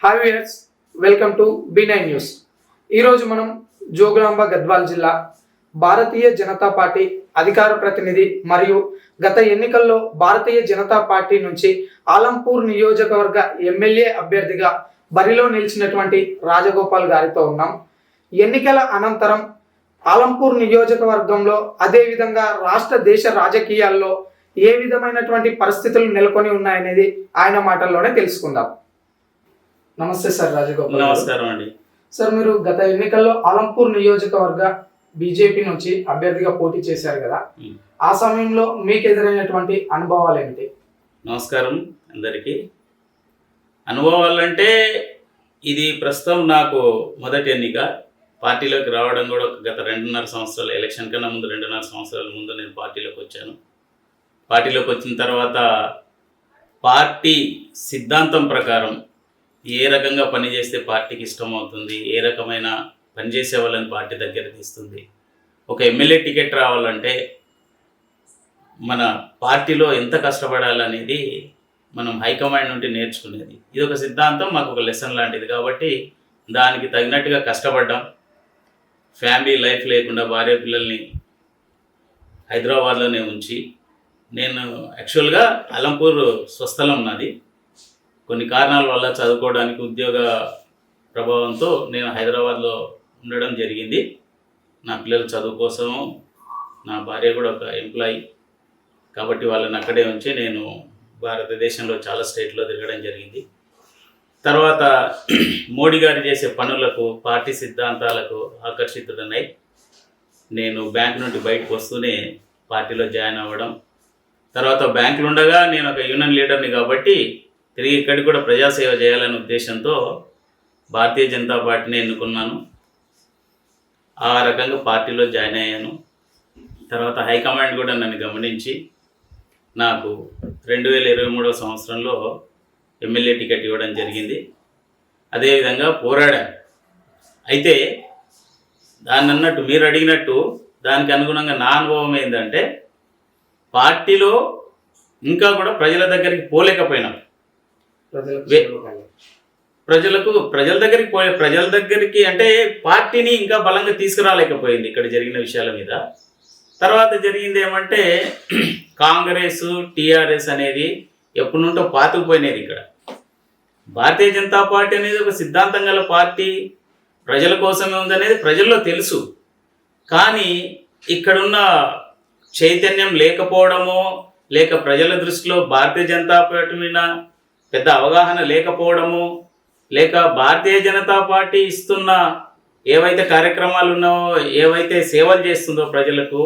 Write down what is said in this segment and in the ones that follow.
Hi viewers, welcome to B9 news. ఈరోజు మనం జోగులాంబ గద్వాల్ జిల్లా భారతీయ జనతా పార్టీ అధికార ప్రతినిధి మరియు గత ఎన్నికల్లో భారతీయ జనతా పార్టీ నుంచి ఆలంపూర్ నియోజకవర్గ ఎమ్మెల్యే అభ్యర్థిగా బరిలో నిలిచినటువంటి రాజగోపాల్ గారితో ఉన్నాం. ఎన్నికల అనంతరం ఆలంపూర్ నియోజకవర్గంలో అదేవిధంగా రాష్ట్ర దేశ రాజకీయాల్లో ఏ విధమైనటువంటి పరిస్థితులు నెలకొని ఉన్నాయనేది ఆయన మాటల్లోనే తెలుసుకుందాం. నమస్తే సార్ రాజగోపాల్. నమస్కారం అండి. సార్, మీరు గత ఎన్నికల్లో ఆలంపూర్ నియోజకవర్గ బీజేపీ నుంచి అభ్యర్థిగా పోటీ చేశారు కదా, ఆ సమయంలో మీకు ఎదురైనటువంటి అనుభవాలు ఏమిటి? నమస్కారం అందరికీ. అనుభవాలంటే ఇది ప్రస్తుతం నాకు మొదటి ఎన్నిక. పార్టీలోకి రావడం కూడా గత 2.5 సంవత్సరాలు, ఎలక్షన్ కన్నా ముందు 2.5 సంవత్సరాల ముందు నేను పార్టీలోకి వచ్చాను. పార్టీలోకి వచ్చిన తర్వాత పార్టీ సిద్ధాంతం ప్రకారం ఏ రకంగా పనిచేస్తే పార్టీకి ఇష్టం అవుతుంది, ఏ రకమైన పనిచేసే వాళ్ళని పార్టీ దగ్గర తీస్తుంది, ఒక ఎమ్మెల్యే టికెట్ రావాలంటే మన పార్టీలో ఎంత కష్టపడాలనేది మనం హైకమాండ్ నుండి నేర్చుకునేది. ఇది ఒక సిద్ధాంతం, మాకు ఒక లెసన్ లాంటిది. కాబట్టి దానికి తగినట్టుగా కష్టపడ్డాం. ఫ్యామిలీ లైఫ్ లేకుండా భార్య పిల్లల్ని హైదరాబాద్లోనే ఉంచి, నేను యాక్చువల్గా అలంపూర్ స్వస్థలం నాది. కొన్ని కారణాల వల్ల చదువుకోవడానికి ఉద్యోగ ప్రభావంతో నేను హైదరాబాద్లో ఉండడం జరిగింది. నా పిల్లల చదువు కోసం, నా భార్య కూడా ఒక ఎంప్లాయీ కాబట్టి వాళ్ళని అక్కడే ఉంచి నేను భారతదేశంలో చాలా స్టేట్లో తిరగడం జరిగింది. తర్వాత మోడీ గారు చేసే పనులకు, పార్టీ సిద్ధాంతాలకు ఆకర్షితుడనై నేను బ్యాంక్ నుండి బయటకు వస్తూనే పార్టీలో జాయిన్ అవ్వడం. తర్వాత బ్యాంకులు ఉండగా నేను ఒక యూనియన్ లీడర్ని కాబట్టి తిరిగి ఇక్కడికి కూడా ప్రజాసేవ చేయాలనే ఉద్దేశంతో భారతీయ జనతా పార్టీని ఎన్నుకున్నాను. ఆ రకంగా పార్టీలో జాయిన్ అయ్యాను. తర్వాత హైకమాండ్ కూడా నన్ను గమనించి నాకు 2023 సంవత్సరంలో ఎమ్మెల్యే టికెట్ ఇవ్వడం జరిగింది. అదేవిధంగా పోరాడాను. అయితే దాన్ని అన్నట్టు మీరు అడిగినట్టు దానికి అనుగుణంగా నా అనుభవం ఏంటంటే, పార్టీలో ఇంకా కూడా ప్రజల దగ్గరికి పోలేకపోయినాం. ప్రజల దగ్గరికి అంటే పార్టీని ఇంకా బలంగా తీసుకురాలేకపోయింది ఇక్కడ జరిగిన విషయాల మీద. తర్వాత జరిగింది ఏమంటే, కాంగ్రెస్ టీఆర్ఎస్ అనేది ఎప్పటి నుంటో పాతుకుపోయినది. ఇక్కడ భారతీయ జనతా పార్టీ అనేది ఒక సిద్ధాంతం గల పార్టీ, ప్రజల కోసమే ఉందనేది ప్రజల్లో తెలుసు. కానీ ఇక్కడున్న చైతన్యం లేకపోవడమో, లేక ప్రజల దృష్టిలో భారతీయ జనతా పార్టీ మీద పెద్ద అవగాహన లేకపోవడము, లేక భారతీయ జనతా పార్టీ ఇస్తున్న ఏవైతే కార్యక్రమాలు ఉన్నావో, ఏవైతే సేవలు చేస్తుందో, ప్రజలకు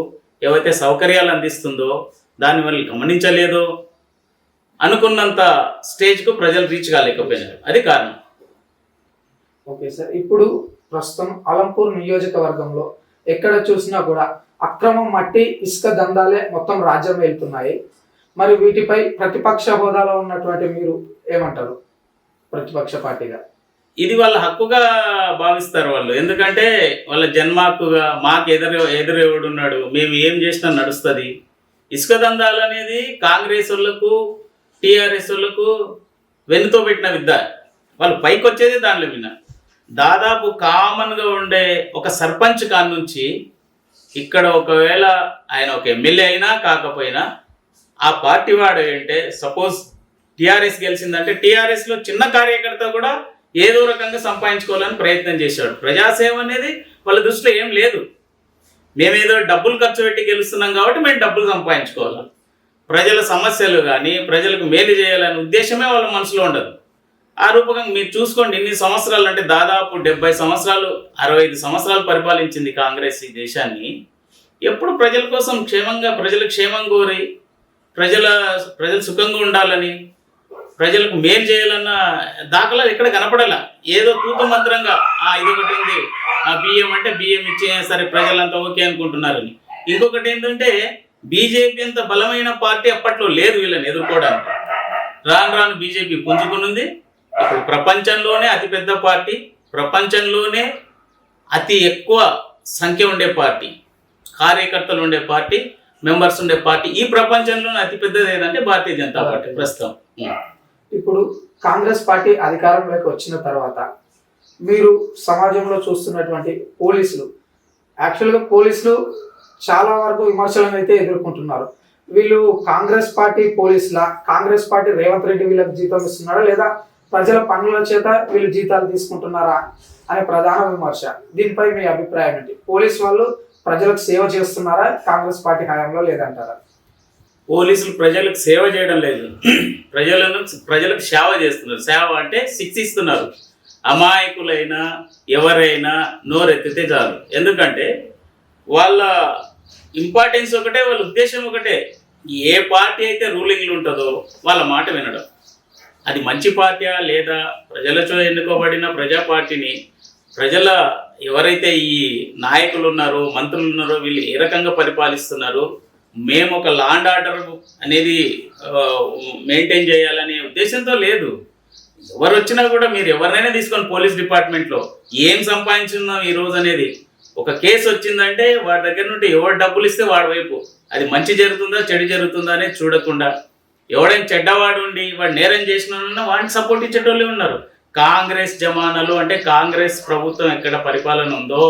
ఏవైతే సౌకర్యాలు అందిస్తుందో దాన్ని వాళ్ళు గమనించలేదో, అనుకున్నంత స్టేజ్కు ప్రజలు రీచ్ కాలేకపోయినారు. అది కారణం. ఓకే సార్, ఇప్పుడు ప్రస్తుతం అలంపూర్ నియోజకవర్గంలో ఎక్కడ చూసినా కూడా అక్రమ మట్టి ఇసుక దందాలే మొత్తం రాజ్యం వెళ్తున్నాయి. మరి వీటిపై ప్రతిపక్ష హోదాలో ఉన్నటువంటి మీరు ఏమంటారు? ప్రతిపక్ష పార్టీగా ఇది వాళ్ళ హక్కుగా భావిస్తారు వాళ్ళు. ఎందుకంటే వాళ్ళ జన్మ హక్కుగా, మాకు ఎదురెవడున్నాడు, మేము ఏం చేసినా నడుస్తుంది. ఇసుక దందాలు అనేది కాంగ్రెస్ వాళ్ళకు, టీఆర్ఎస్ వాళ్ళకు వెన్నుతో పెట్టిన విద్య. వాళ్ళు పైకి వచ్చేది దానిలో విన్న. దాదాపు కామన్గా ఉండే ఒక సర్పంచ్ కాడ నుంచి ఇక్కడ ఒకవేళ ఆయన ఒక ఎమ్మెల్యే అయినా కాకపోయినా ఆ పార్టీ వాడు అంటే, సపోజ్ టీఆర్ఎస్ గెలిచిందంటే టీఆర్ఎస్లో చిన్న కార్యకర్త కూడా ఏదో రకంగా సంపాదించుకోవాలని ప్రయత్నం చేశాడు. ప్రజాసేవ అనేది వాళ్ళ దృష్టిలో ఏం లేదు. మేమేదో డబ్బులు ఖర్చు పెట్టి గెలుస్తున్నాం కాబట్టి మేము డబ్బులు సంపాదించుకోవాలి. ప్రజల సమస్యలు కానీ ప్రజలకు మేలు చేయాలనే ఉద్దేశమే వాళ్ళ మనసులో ఉండదు. ఆ రూపకంగా మీరు చూసుకోండి, ఇన్ని సంవత్సరాలు అంటే దాదాపు 70 సంవత్సరాలు, 65 సంవత్సరాలు పరిపాలించింది కాంగ్రెస్ ఈ దేశాన్ని. ఎప్పుడు ప్రజల కోసం క్షేమంగా, ప్రజలకు క్షేమం కోరి, ప్రజలు సుఖంగా ఉండాలని, ప్రజలకు మేలు చేయాలన్న దాఖలాలు ఎక్కడ కనపడాల. ఏదో తూతు మంత్రంగా ఇదొకటి ఉంది, బియ్యం అంటే బియ్యం ఇచ్చే సరే ప్రజలంతా ఓకే అనుకుంటున్నారని. ఇంకొకటి ఏంటంటే, బీజేపీ అంత బలమైన పార్టీ అప్పట్లో లేదు వీళ్ళని ఎదుర్కోవడానికి. రాను రాను బీజేపీ పుంజుకునుంది. ఇప్పుడు ప్రపంచంలోనే అతిపెద్ద పార్టీ, ప్రపంచంలోనే అతి ఎక్కువ సంఖ్య ఉండే పార్టీ, కార్యకర్తలు ఉండే పార్టీ, మెంబర్స్ ఉండే పార్టీ, ఈ ప్రపంచంలోనే అతిపెద్దది ఏదంటే భారతీయ జనతా పార్టీ ప్రస్తుతం. ఇప్పుడు కాంగ్రెస్ పార్టీ అధికారంలోకి వచ్చిన తర్వాత మీరు సమాజంలో చూస్తున్నటువంటి పోలీసులు, యాక్చువల్గా పోలీసులు చాలా వరకు విమర్శలను అయితే ఎదుర్కొంటున్నారు. వీళ్ళు కాంగ్రెస్ పార్టీ పోలీసులా, కాంగ్రెస్ పార్టీ రేవంత్ రెడ్డి వీళ్ళకి జీతం ఇస్తున్నారా, లేదా ప్రజల పన్నుల చేత వీళ్ళు జీతాలు తీసుకుంటున్నారా అనే ప్రధాన విమర్శ. దీనిపై మీ అభిప్రాయం ఏంటి? పోలీసు వాళ్ళు ప్రజలకు సేవ చేస్తున్నారా కాంగ్రెస్ పార్టీ హయాంలో, లేదంటారా? పోలీసులు ప్రజలకు సేవ చేయడం లేదు, ప్రజలకు సేవ చేస్తున్నారు. సేవ అంటే శిక్షిస్తున్నారు. అమాయకులైనా ఎవరైనా నోరెత్తితే చాలు. ఎందుకంటే వాళ్ళ ఇంపార్టెన్స్ ఒకటే, వాళ్ళ ఉద్దేశం ఒకటే. ఏ పార్టీ అయితే రూలింగ్లు ఉంటుందో వాళ్ళ మాట వినడం. అది మంచి పార్టీయా లేదా ప్రజలతో ఎన్నుకోబడిన ప్రజా పార్టీని ప్రజల ఎవరైతే ఈ నాయకులు ఉన్నారో, మంత్రులు ఉన్నారో, వీళ్ళు ఏ రకంగా పరిపాలిస్తున్నారు, మేము ఒక లా అండ్ ఆర్డర్ అనేది మెయింటైన్ చేయాలనే ఉద్దేశంతో లేదు. ఎవరు వచ్చినా కూడా మీరు ఎవరినైనా తీసుకొని పోలీస్ డిపార్ట్మెంట్లో ఏం సంపాదించున్నాం ఈ రోజు అనేది ఒక కేసు వచ్చిందంటే వాడి దగ్గర నుండి ఎవరు డబ్బులు ఇస్తే వాడి వైపు, అది మంచి జరుగుతుందా చెడు జరుగుతుందా అనేది చూడకుండా, ఎవడైనా చెడ్డవాడు ఉండి వాడు నేరం చేసిన వాడిని సపోర్ట్ ఇచ్చేటోళ్ళే ఉన్నారు. కాంగ్రెస్ జమానాలు అంటే కాంగ్రెస్ ప్రభుత్వం ఎక్కడ పరిపాలన ఉందో,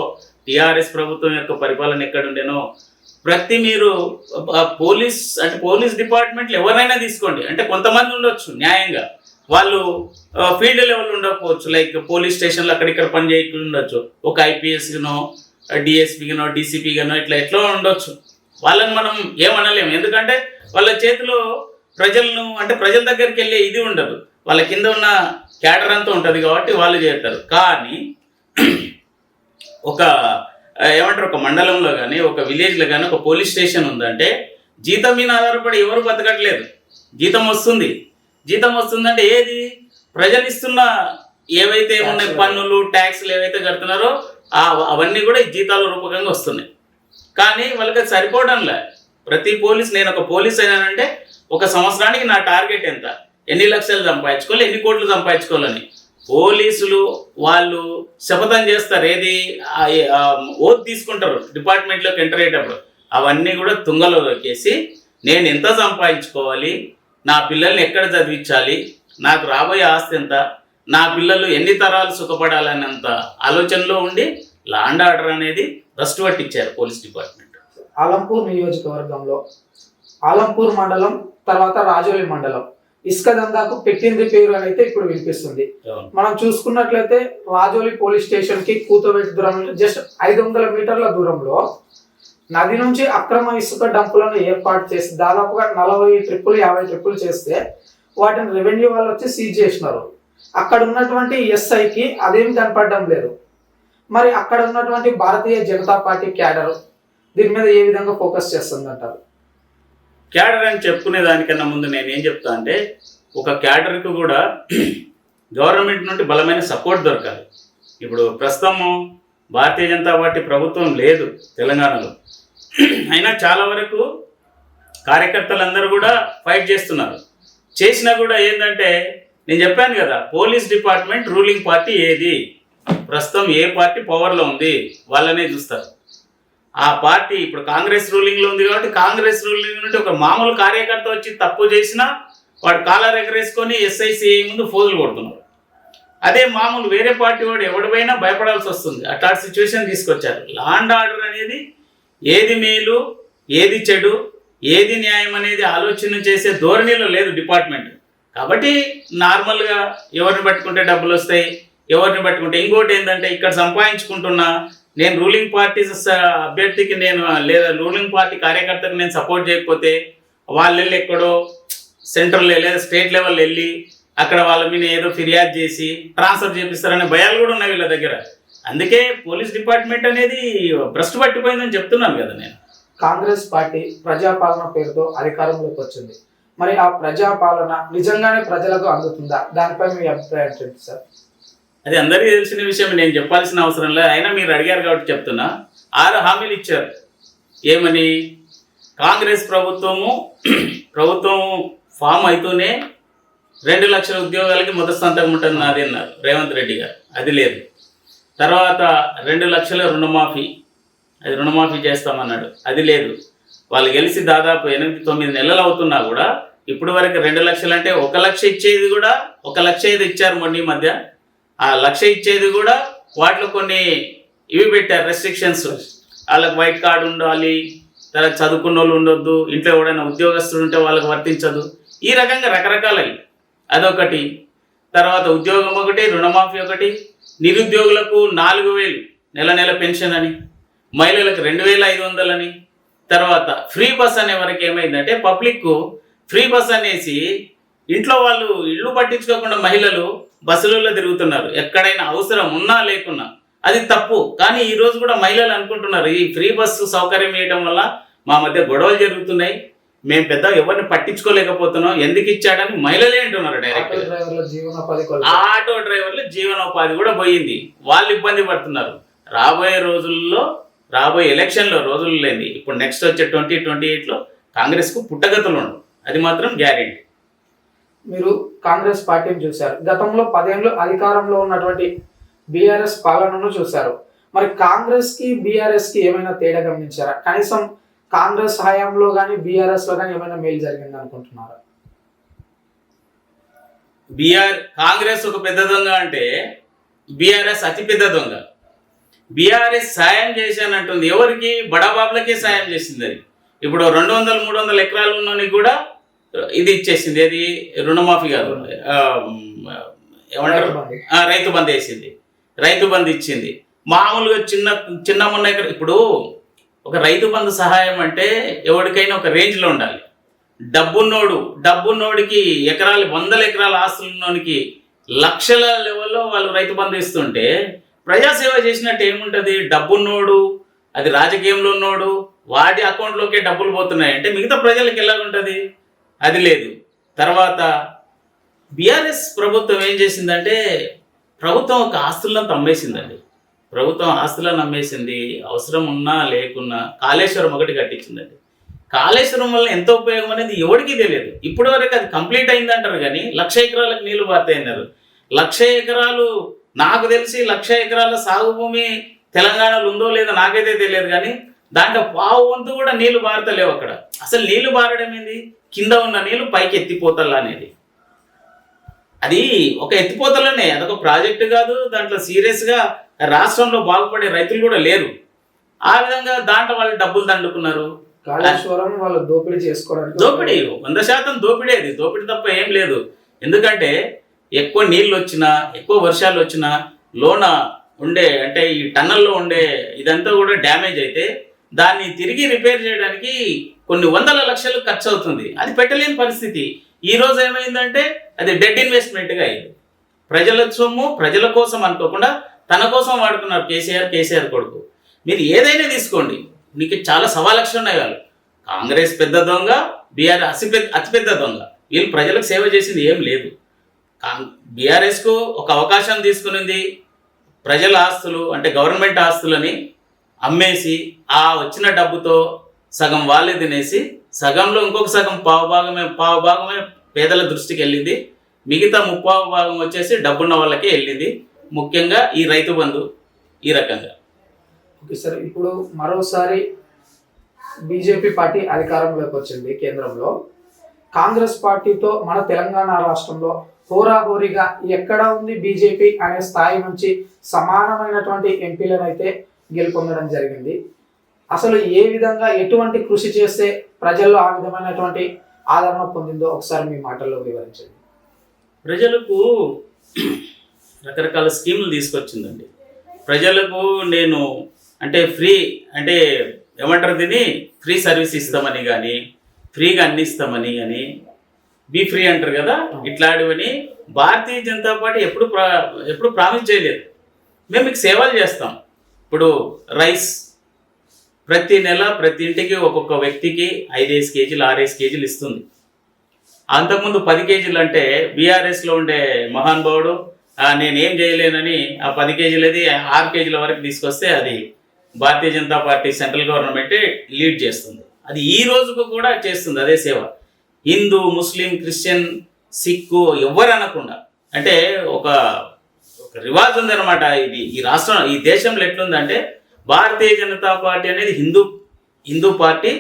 టీఆర్ఎస్ ప్రభుత్వం యొక్క పరిపాలన ఎక్కడ ఉండేనో, ప్రతి మీరు పోలీస్ డిపార్ట్మెంట్లు ఎవరైనా తీసుకోండి, అంటే కొంతమంది ఉండొచ్చు న్యాయంగా, వాళ్ళు ఫీల్డ్ లెవెల్ ఉండకపోవచ్చు, లైక్ పోలీస్ స్టేషన్లో అక్కడిక్కడ పని చేయకుండా ఉండొచ్చు, ఒక ఐపీఎస్గానో డిఎస్పీగానో డీసీపీగానో ఎట్లా ఉండొచ్చు. వాళ్ళని మనం ఏమనలేము, ఎందుకంటే వాళ్ళ చేతిలో ప్రజల దగ్గరికి వెళ్ళే ఇది ఉండదు, వాళ్ళ కింద ఉన్న క్యాడర్ అంతా ఉంటుంది కాబట్టి వాళ్ళు చేస్తారు. కానీ ఒక మండలంలో కానీ ఒక విలేజ్లో కానీ ఒక పోలీస్ స్టేషన్ ఉందంటే జీతం మీద ఆధారపడి ఎవరు బతకట్లేదు. జీతం వస్తుందంటే ఏది ప్రజలు ఇస్తున్న ఏవైతే ఉన్నాయి పన్నులు ట్యాక్స్లు ఏవైతే కడుతున్నారో అవన్నీ కూడా ఈ జీతాల రూపకంగా వస్తున్నాయి. కానీ వాళ్ళకి అది సరిపోవడంలే. ప్రతి నేను ఒక పోలీస్ అయినానంటే ఒక సంవత్సరానికి నా టార్గెట్ ఎంత, ఎన్ని లక్షలు సంపాదించుకోవాలి, ఎన్ని కోట్లు సంపాదించుకోవాలని. పోలీసులు వాళ్ళు శపథం చేస్తారు, ఏది ఓత్ తీసుకుంటారు డిపార్ట్మెంట్లోకి ఎంటర్ అయ్యేటప్పుడు, అవన్నీ కూడా తుంగలో దొక్కేసి నేను ఎంత సంపాదించుకోవాలి, నా పిల్లల్ని ఎక్కడ చదివించాలి, నాకు రాబోయే ఆస్తి ఎంత, నా పిల్లలు ఎన్ని తరాలు సుఖపడాలన్నంత ఆలోచనలో ఉండి లా అండ్ ఆర్డర్ అనేది భ్రష్టు పట్టించారు పోలీస్ డిపార్ట్మెంట్. ఆలంపూర్ నియోజకవర్గంలో ఆలంపూర్ మండలం తర్వాత రాజోలి మండలం ఇసుక దందాకు పెట్టింది పేరు అని అయితే ఇప్పుడు వినిపిస్తుంది. మనం చూసుకున్నట్లయితే రాజోలి పోలీస్ స్టేషన్ కి కూతబెట్టి దూరంలో జస్ట్ 500 మీటర్ల దూరంలో నది నుంచి అక్రమ ఇసుక డంపులను ఏర్పాటు చేసి దాదాపుగా 40 ట్రిప్పులు 50 ట్రిప్పులు చేస్తే వాటిని రెవెన్యూ వాళ్ళు వచ్చి సీజ్ చేసినారు. అక్కడ ఉన్నటువంటి ఎస్ఐకి అదేం కనపడడం లేదు. మరి అక్కడ ఉన్నటువంటి భారతీయ జనతా పార్టీ క్యాడర్ దీని మీద ఏ విధంగా ఫోకస్ చేస్తుంది అంటారు? క్యాడర్ అని చెప్పుకునే దానికన్నా ముందు నేను ఏం చెప్తా అంటే, ఒక క్యాడర్కి కూడా గవర్నమెంట్ నుండి బలమైన సపోర్ట్ దొరకాలి. ఇప్పుడు ప్రస్తుతము భారతీయ జనతా పార్టీ ప్రభుత్వం లేదు తెలంగాణలో, అయినా చాలా వరకు కార్యకర్తలందరూ కూడా ఫైట్ చేసినా కూడా ఏంటంటే, నేను చెప్పాను కదా, పోలీస్ డిపార్ట్మెంట్ రూలింగ్ పార్టీ ఏది, ప్రస్తుతం ఏ పార్టీ పవర్లో ఉంది వాళ్ళనే చూస్తారు. ఆ పార్టీ ఇప్పుడు కాంగ్రెస్ రూలింగ్లో ఉంది కాబట్టి కాంగ్రెస్ రూలింగ్ నుండి ఒక మామూలు కార్యకర్త వచ్చి తప్పు చేసినా వాడు కాలర్ ఎగరేసుకొని ఎస్ఐసిఐ ముందు ఫోజులు కొడుతున్నారు. అదే మామూలు వేరే పార్టీ వాడు ఎవడిపైనా భయపడాల్సి వస్తుంది. అట్లాంటి సిచ్యువేషన్ తీసుకొచ్చారు. లా అండ్ ఆర్డర్ అనేది ఏది మేలు ఏది చెడు ఏది న్యాయం అనేది ఆలోచన చేసే ధోరణిలో లేదు డిపార్ట్మెంట్. కాబట్టి నార్మల్గా ఎవరిని పట్టుకుంటే డబ్బులు వస్తాయి, ఎవరిని పట్టుకుంటే ఇంకోటి ఏంటంటే, ఇక్కడ సంపాదించుకుంటున్నా నేను రూలింగ్ పార్టీ అభ్యర్థికి లేదా రూలింగ్ పార్టీ కార్యకర్తకి నేను సపోర్ట్ చేయకపోతే వాళ్ళు వెళ్ళి ఎక్కడో సెంట్రల్ లేదా స్టేట్ లెవెల్ వెళ్ళి అక్కడ వాళ్ళ మీద ఏదో ఫిర్యాదు చేసి ట్రాన్స్ఫర్ చేపిస్తారనే భయాలు కూడా ఉన్నాయి వీళ్ళ దగ్గర. అందుకే పోలీస్ డిపార్ట్మెంట్ అనేది భ్రష్టు పట్టిపోయిందని చెప్తున్నాను కదా నేను. కాంగ్రెస్ పార్టీ ప్రజాపాలన పేరుతో అధికారంలోకి వచ్చింది. మరి ఆ ప్రజాపాలన నిజంగానే ప్రజలకు అందుతుందా? దానిపై మీ అభిప్రాయం ఏంటి సార్? అది అందరికీ తెలిసిన విషయం, నేను చెప్పాల్సిన అవసరం లేదు. అయినా మీరు అడిగారు కాబట్టి చెప్తున్నా. 6 హామీలు ఇచ్చారు. ఏమని? కాంగ్రెస్ ప్రభుత్వం ఫామ్ అవుతూనే 2 లక్షల ఉద్యోగాలకి మొదటి సంతకం ఉంటుంది నాది అన్నారు రేవంత్ రెడ్డి గారు. అది లేదు. తర్వాత 2 లక్షల రుణమాఫీ, అది రుణమాఫీ చేస్తామన్నాడు. అది లేదు. వాళ్ళు గెలిచి దాదాపు 8-9 నెలలు అవుతున్నా కూడా ఇప్పుడు వరకు 2 లక్షలు అంటే 1 లక్ష ఇచ్చేది కూడా 1,05,000 ఇచ్చారు మొన్న ఈ మధ్య. ఆ 1,00,000 ఇచ్చేది కూడా వాటిలో కొన్ని ఇవి పెట్టారు రెస్ట్రిక్షన్స్. వాళ్ళకి వైట్ కార్డు ఉండాలి, తర్వాత చదువుకున్న వాళ్ళు ఉండొద్దు, ఇంట్లో ఎవడైనా ఉద్యోగస్తులు ఉంటే వాళ్ళకి వర్తించదు. ఈ రకంగా రకరకాలవి. అదొకటి. తర్వాత ఉద్యోగం ఒకటి, రుణమాఫీ ఒకటి, నిరుద్యోగులకు 4,000 నెల నెల పెన్షన్ అని, మహిళలకు 2,500 అని. తర్వాత ఫ్రీ బస్ అనే వరకు ఏమైందంటే పబ్లిక్ ఫ్రీ బస్ అనేసి ఇంట్లో వాళ్ళు ఇల్లు పట్టించుకోకుండా మహిళలు బస్సులలో తిరుగుతున్నారు, ఎక్కడైనా అవసరం ఉన్నా లేకున్నా. అది తప్పు. కానీ ఈ రోజు కూడా మహిళలు అనుకుంటున్నారు ఈ ఫ్రీ బస్సు సౌకర్యం ఇవ్వడం వల్ల మా మధ్య గొడవలు జరుగుతున్నాయి, మేము పెద్ద ఎవరిని పట్టించుకోలేకపోతున్నాం, ఎందుకు ఇచ్చాడని మహిళలే అంటున్నారు డైరెక్ట్. ఆటో డ్రైవర్ల జీవనోపాధి కూడా పోయింది, వాళ్ళు ఇబ్బంది పడుతున్నారు. రాబోయే రోజుల్లో, రాబోయే ఎలక్షన్లో రోజులు లేని ఇప్పుడు నెక్స్ట్ వచ్చే 2028లో కాంగ్రెస్కు పుట్టగతులు ఉండవు, అది మాత్రం గ్యారెంటీ. మీరు కాంగ్రెస్ పార్టీని చూశారు, గతంలో 10 ఏళ్ళు అధికారంలో ఉన్నటువంటి బీఆర్ఎస్ పాలనను చూశారు. మరి కాంగ్రెస్ కి బీఆర్ఎస్ కి ఏమైనా తేడా గమనించారా? కనీసం కాంగ్రెస్ హయాంలో కానీ బీఆర్ఎస్ లో కానీ ఏమైనా మేలు జరిగింది అనుకుంటున్నారా? కాంగ్రెస్ ఒక పెద్ద దొంగ అంటే బీఆర్ఎస్ అతి పెద్ద దొంగ. బీఆర్ఎస్ సాయం చేశానంటుంది, ఎవరికి? బడాబాబులకే సాయం చేసింది. అది ఇప్పుడు 200-300 ఎకరాలు ఉన్నోనికి కూడా ఇది ఇచ్చేసింది, అది రుణమాఫీ కాదు, ఏమంటారు, రైతు బంధు వేసింది, రైతు బంధు ఇచ్చింది. మామూలుగా చిన్న మొన్న ఇప్పుడు ఒక రైతు బంధు సహాయం అంటే ఎవరికైనా ఒక రేంజ్లో ఉండాలి. డబ్బున్నోడికి ఎకరాలు 100 ఎకరాల ఆస్తులు ఉన్నోనికి లక్షల లెవెల్లో వాళ్ళు రైతు బంధు ఇస్తుంటే ప్రజాసేవ చేసినట్టు ఏముంటుంది? డబ్బున్నోడు, అది రాజకీయంలో ఉన్నోడు, వాటి అకౌంట్లోకే డబ్బులు పోతున్నాయి అంటే మిగతా ప్రజలకు ఎలాగుంటుంది? అది లేదు. తర్వాత బీఆర్ఎస్ ప్రభుత్వం ఏం చేసిందంటే ప్రభుత్వం ఒక ఆస్తులను అమ్మేసిందండి. ప్రభుత్వం ఆస్తులను అమ్మేసింది, అవసరం ఉన్నా లేకున్నా. కాళేశ్వరం ఒకటి కట్టించిందండి. కాళేశ్వరం వల్ల ఎంత ఉపయోగం అనేది ఎవరికీ తెలియదు. ఇప్పటి వరకు అది కంప్లీట్ అయిందంటారు కానీ 1,00,000 ఎకరాలకు నీళ్లు పారుతాయి అన్నారు. 1,00,000 ఎకరాలు, నాకు తెలిసి 1,00,000 ఎకరాల సాగు భూమి తెలంగాణలో ఉందో లేదో నాకైతే తెలియదు, కానీ దాంట్లో పావు వంతు కూడా నీళ్లు పారుతలేవు అక్కడ. అసలు నీళ్లు పారడం ఏంది? కింద ఉన్న నీళ్లు పైకి ఎత్తిపోతలు అనేది. అది ఒక ఎత్తిపోతలనే, అదొక ప్రాజెక్టు కాదు. దాంట్లో సీరియస్గా రాష్ట్రంలో బాగుపడే రైతులు కూడా లేరు. ఆ విధంగా దాంట్లో వాళ్ళు డబ్బులు దండుకున్నారు. కాళేశ్వరం వాళ్ళు దోపిడీ చేసుకోవడానికి, దోపిడీ 100% దోపిడీ. అది దోపిడీ తప్ప ఏం లేదు. ఎందుకంటే ఎక్కువ నీళ్ళు వచ్చినా, ఎక్కువ వర్షాలు వచ్చినా లోన ఉండే అంటే ఈ టన్నల్లో ఉండే ఇదంతా కూడా డ్యామేజ్ అయితే దాన్ని తిరిగి రిపేర్ చేయడానికి కొన్ని 100 లక్షలు ఖర్చు అవుతుంది. అది పెట్టలేని పరిస్థితి. ఈ రోజు ఏమైందంటే అది డెడ్ ఇన్వెస్ట్మెంట్గా అయింది. ప్రజల సొమ్ము ప్రజల కోసం అనుకోకుండా తన కోసం వాడుకున్నారు కేసీఆర్ కొడుకు. మీరు ఏదైనా తీసుకోండి, నీకు చాలా 1,000 లక్షలు ఉన్నాయి. వాళ్ళు కాంగ్రెస్ పెద్ద దొంగ, బీఆర్ అతిపెద్ద దొంగ. వీళ్ళు ప్రజలకు సేవ చేసింది ఏం లేదు. బీఆర్ఎస్కు ఒక అవకాశం తీసుకునింది, ప్రజల ఆస్తులు అంటే గవర్నమెంట్ ఆస్తులని అమ్మేసి ఆ వచ్చిన డబ్బుతో సగం వాళ్ళే తినేసి సగంలో ఇంకొక సగం పావు భాగమే పేదల దృష్టికి వెళ్ళింది. మిగతా 30 భాగం వచ్చేసి డబ్బున్న వాళ్ళకే వెళ్ళింది. ముఖ్యంగా ఈ రైతు బంధు ఈ రకంగా. ఓకే సార్, ఇప్పుడు మరోసారి బీజేపీ పార్టీ అధికారంలోకి వచ్చింది కేంద్రంలో. కాంగ్రెస్ పార్టీతో మన తెలంగాణ రాష్ట్రంలో హోరాహోరీగా ఎక్కడ ఉంది బీజేపీ అనే స్థాయి నుంచి సమానమైనటువంటి ఎంపీలను అయితే గెలుపొందడం జరిగింది. అసలు ఏ విధంగా ఎటువంటి కృషి చేస్తే ప్రజల్లో ఆ విధమైనటువంటి ఆదరణ పొందిందో ఒకసారి మీ మాటల్లో వివరించండి. ప్రజలకు రకరకాల స్కీములు తీసుకొచ్చిందండి. ప్రజలకు నేను అంటే ఫ్రీ అంటే ఏమంటారు దీన్ని, ఫ్రీ సర్వీస్ ఇస్తామని కానీ, ఫ్రీగా అన్ని ఇస్తామని కానీ, బీ ఫ్రీ అంటారు కదా, ఇట్లాంటివని భారతీయ జనతా పార్టీ ఎప్పుడు ప్రామిస్ చేయలేదు. మేము మీకు సేవలు చేస్తాం. ఇప్పుడు రైస్ ప్రతి నెల ప్రతి ఇంటికి ఒక్కొక్క వ్యక్తికి 5 కేజీలు 6 కేజీలు ఇస్తుంది. అంతకుముందు 10 కేజీలు అంటే బీఆర్ఎస్లో ఉండే మహానుభావుడు నేనేం చేయలేనని ఆ 10 కేజీలది 6 కేజీల వరకు తీసుకొస్తే అది భారతీయ జనతా పార్టీ సెంట్రల్ గవర్నమెంటే లీడ్ చేస్తుంది. అది ఈ రోజుకు కూడా చేస్తుంది అదే సేవ. హిందూ, ముస్లిం, క్రిస్టియన్, సిక్కు ఎవరు అనకుండా, అంటే ఒక రివాజ్ ఉందన్నమాట. ఇది ఈ రాష్ట్రం ఈ దేశంలో ఎట్లుందంటే భారతీయ జనతా పార్టీ అనేది హిందూ పార్టీ,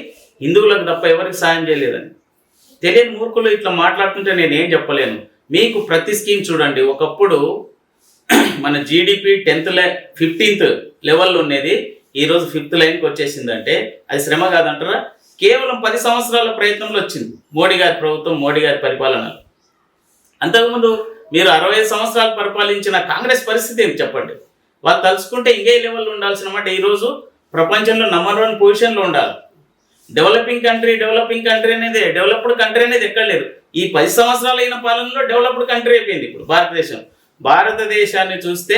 హిందువులకు తప్ప ఎవరికి సాయం చేయలేదని. తెలియని మూర్ఖులు ఇట్లా మాట్లాడుతుంటే నేను ఏం చెప్పలేను. మీకు ప్రతి స్కీమ్ చూడండి, ఒకప్పుడు మన జీడిపి 15th లెవెల్లో ఉండేది, ఈరోజు 5th లైన్కి వచ్చేసిందంటే అది శ్రమ కాదంటారా? కేవలం 10 సంవత్సరాల ప్రయత్నంలో వచ్చింది మోడీ గారి ప్రభుత్వం, మోడీ గారి పరిపాలన. అంతకుముందు మీరు 65 సంవత్సరాలు పరిపాలించిన కాంగ్రెస్ పరిస్థితి ఏంటి చెప్పండి? వాళ్ళు తలుచుకుంటే ఇంకే లెవెల్లో ఉండాల్సిన మాట ఈరోజు ప్రపంచంలో నంబర్ 1 పొజిషన్లో ఉండాలి. డెవలపింగ్ కంట్రీ అనేది, డెవలప్డ్ కంట్రీ అనేది ఎక్కడ లేదు. ఈ 10 సంవత్సరాలు అయిన పాలనలో డెవలప్డ్ కంట్రీ అయిపోయింది ఇప్పుడు భారతదేశం. భారతదేశాన్ని చూస్తే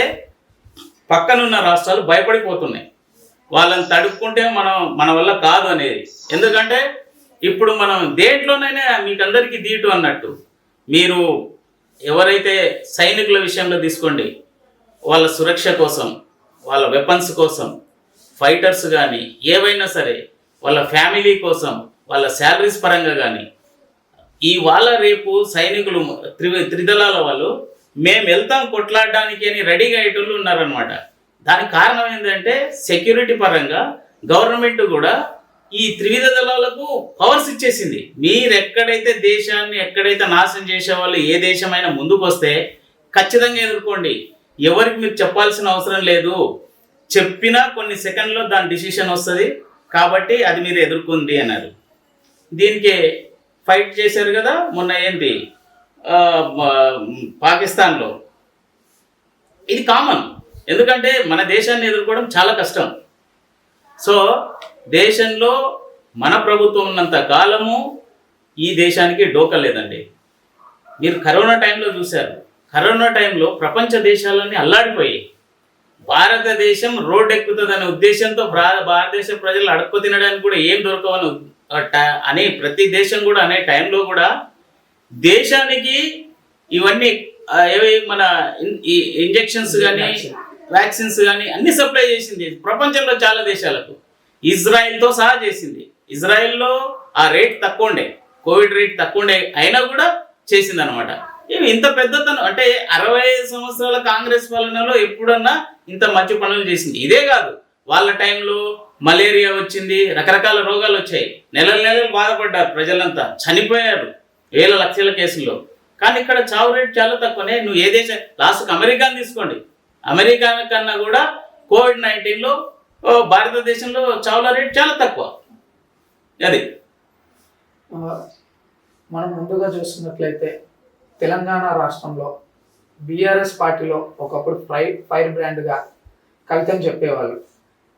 పక్కనున్న రాష్ట్రాలు భయపడిపోతున్నాయి. వాళ్ళని తడుపుకుంటే మన వల్ల కాదు అనేది. ఎందుకంటే ఇప్పుడు మనం దేంట్లోనైనా మీకు అందరికీ దీటు అన్నట్టు, మీరు ఎవరైతే సైనికుల విషయంలో తీసుకోండి, వాళ్ళ సురక్ష కోసం, వాళ్ళ వెపన్స్ కోసం, ఫైటర్స్ కానీ ఏవైనా సరే, వాళ్ళ ఫ్యామిలీ కోసం, వాళ్ళ శాలరీస్ పరంగా కానీ, ఇవాళ రేపు సైనికులు త్రిదళాల వాళ్ళు మేము వెళ్తాం కొట్లాడడానికి అని రెడీగా అయ్యేటోళ్ళు ఉన్నారనమాట. దానికి కారణం ఏంటంటే సెక్యూరిటీ పరంగా గవర్నమెంట్ కూడా ఈ త్రివిధ దళాలకు పవర్స్ ఇచ్చేసింది. మీరు ఎక్కడైతే దేశాన్ని ఎక్కడైతే నాశనం చేసే వాళ్ళు ఏ దేశమైనా ముందుకు వస్తే ఖచ్చితంగా ఎదుర్కోండి. ఎవరికి మీరు చెప్పాల్సిన అవసరం లేదు. చెప్పినా కొన్ని సెకండ్లో దాని డిసిషన్ వస్తుంది. కాబట్టి అది మీరు ఎదుర్కొంది అన్నారు. దీనికి ఫైట్ చేశారు కదా మొన్న ఏంటి పాకిస్తాన్లో. ఇది కామన్, ఎందుకంటే మన దేశాన్ని ఎదుర్కోవడం చాలా కష్టం. సో దేశంలో మన ప్రభుత్వం ఉన్నంత కాలము ఈ దేశానికి డోకా లేదండి. మీరు కరోనా టైంలో చూశారు. కరోనా టైంలో ప్రపంచ దేశాలన్నీ అల్లాడిపోయాయి. భారతదేశం రోడ్డు ఎక్కుతుందనే ఉద్దేశంతో భారతదేశ ప్రజలు అడుక్కు తినడానికి కూడా ఏం దొరకవని అనే ప్రతి దేశం కూడా అనే టైంలో కూడా దేశానికి ఇవన్నీ ఏవి మన ఇంజెక్షన్స్ కానీ వ్యాక్సిన్స్ కానీ అన్ని సప్లై చేసింది ప్రపంచంలో చాలా దేశాలకు. ఇజ్రాయెల్తో సహా చేసింది. ఇజ్రాయెల్లో ఆ రేట్ తక్కువ ఉండే, కోవిడ్ రేట్ తక్కువ ఉండే, అయినా కూడా చేసింది అనమాట. ఇవి ఇంత పెద్దతనం అంటే 65 సంవత్సరాల కాంగ్రెస్ పాలనలో ఎప్పుడన్నా ఇంత మంచి పనులు చేసింది. ఇదే కాదు, వాళ్ళ టైంలో మలేరియా వచ్చింది, రకరకాల రోగాలు వచ్చాయి, నెలలు బాధపడ్డారు ప్రజలంతా, చనిపోయారు వేల లక్షల కేసుల్లో. కానీ ఇక్కడ చావు రేట్ చాలా తక్కువనే. నువ్వు ఏ దేశం లాస్ట్కి అమెరికాని తీసుకోండి, అమెరికా కన్నా కూడా COVID-19లో భారతదేశంలో చావుల రేట్ చాలా తక్కువ. అది మనం ముందుగా చూస్తున్నట్లయితే తెలంగాణ రాష్ట్రంలో బీఆర్ఎస్ పార్టీలో ఒకప్పుడు ఫైర్ బ్రాండ్గా కవితను చెప్పేవాళ్ళు.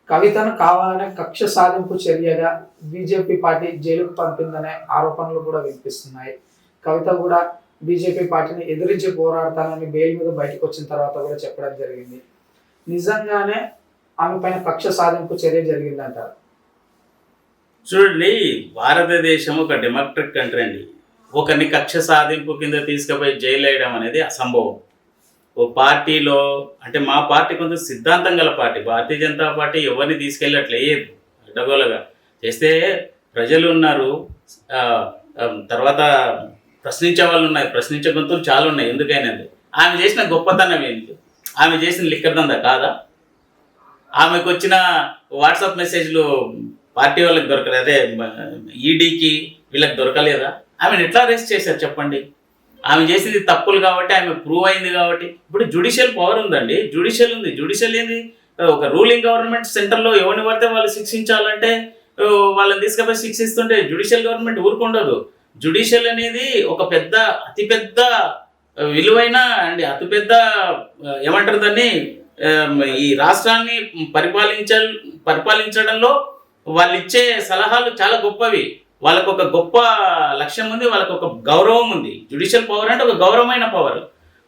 కవితను కావాలనే కక్ష సాధింపు చర్యగా బీజేపీ పార్టీ జైలుకు పంపిందనే ఆరోపణలు కూడా వినిపిస్తున్నాయి. కవిత కూడా బీజేపీ పార్టీని ఎదిరించి పోరాడతానని బెయిల్ మీద బయటకు వచ్చిన తర్వాత కూడా చెప్పడం జరిగింది. నిజంగానే ఆమె పైన కక్ష సాధింపు చర్య జరిగిందంటారు? చూడండి, భారతదేశం ఒక డెమోక్రటిక్ కంట్రీ అండి. ఒకరిని కక్ష సాధింపు కింద తీసుకుపోయి జైలు వేయడం అనేది అసంభవం. ఓ పార్టీలో అంటే మా పార్టీ కొంచెం సిద్ధాంతం గల పార్టీ, భారతీయ జనతా పార్టీ ఎవరిని తీసుకెళ్ళట్లేదు అడ్డగోలుగా చేస్తే. ప్రజలు ఉన్నారు, తర్వాత ప్రశ్నించే వాళ్ళు ఉన్నారు, ప్రశ్నించే గొంతులు చాలా ఉన్నాయి. ఎందుకైనా ఆమె చేసిన గొప్పతనం ఏంటి? ఆమె చేసిన లిక్కర్ దందా కాదా? ఆమెకు వచ్చిన వాట్సాప్ మెసేజ్లు పార్టీ వాళ్ళకి దొరకలేదు, అదే ఈడీకి వీళ్ళకి దొరకలేదా? ఆమెను ఎట్లా అరెస్ట్ చేశారు చెప్పండి? ఆమె చేసింది తప్పులు కాబట్టి, ఆమె ప్రూవ్ అయింది కాబట్టి. ఇప్పుడు జ్యుడిషియల్ పవర్ ఉందండి, జ్యుడిషియల్ ఉంది. జ్యుడిషియల్ ఏంది? ఒక రూలింగ్ గవర్నమెంట్ సెంటర్లో ఎవరిని పడితే వాళ్ళు శిక్షించాలంటే వాళ్ళని తీసుకుపోయి శిక్షిస్తుంటే జ్యుడిషియల్ గవర్నమెంట్ ఊరుకుండదు. జ్యుడిషియల్ అనేది ఒక పెద్ద అతిపెద్ద విలువైన అండ్ అతిపెద్ద ఏమంటారు దాన్ని, ఈ రాష్ట్రాన్ని పరిపాలించడంలో వాళ్ళు ఇచ్చే సలహాలు చాలా గొప్పవి. వాళ్ళకు ఒక గొప్ప లక్ష్యం ఉంది, వాళ్ళకు ఒక గౌరవం ఉంది. జ్యుడిషియల్ పవర్ అంటే ఒక గౌరవమైన పవర్.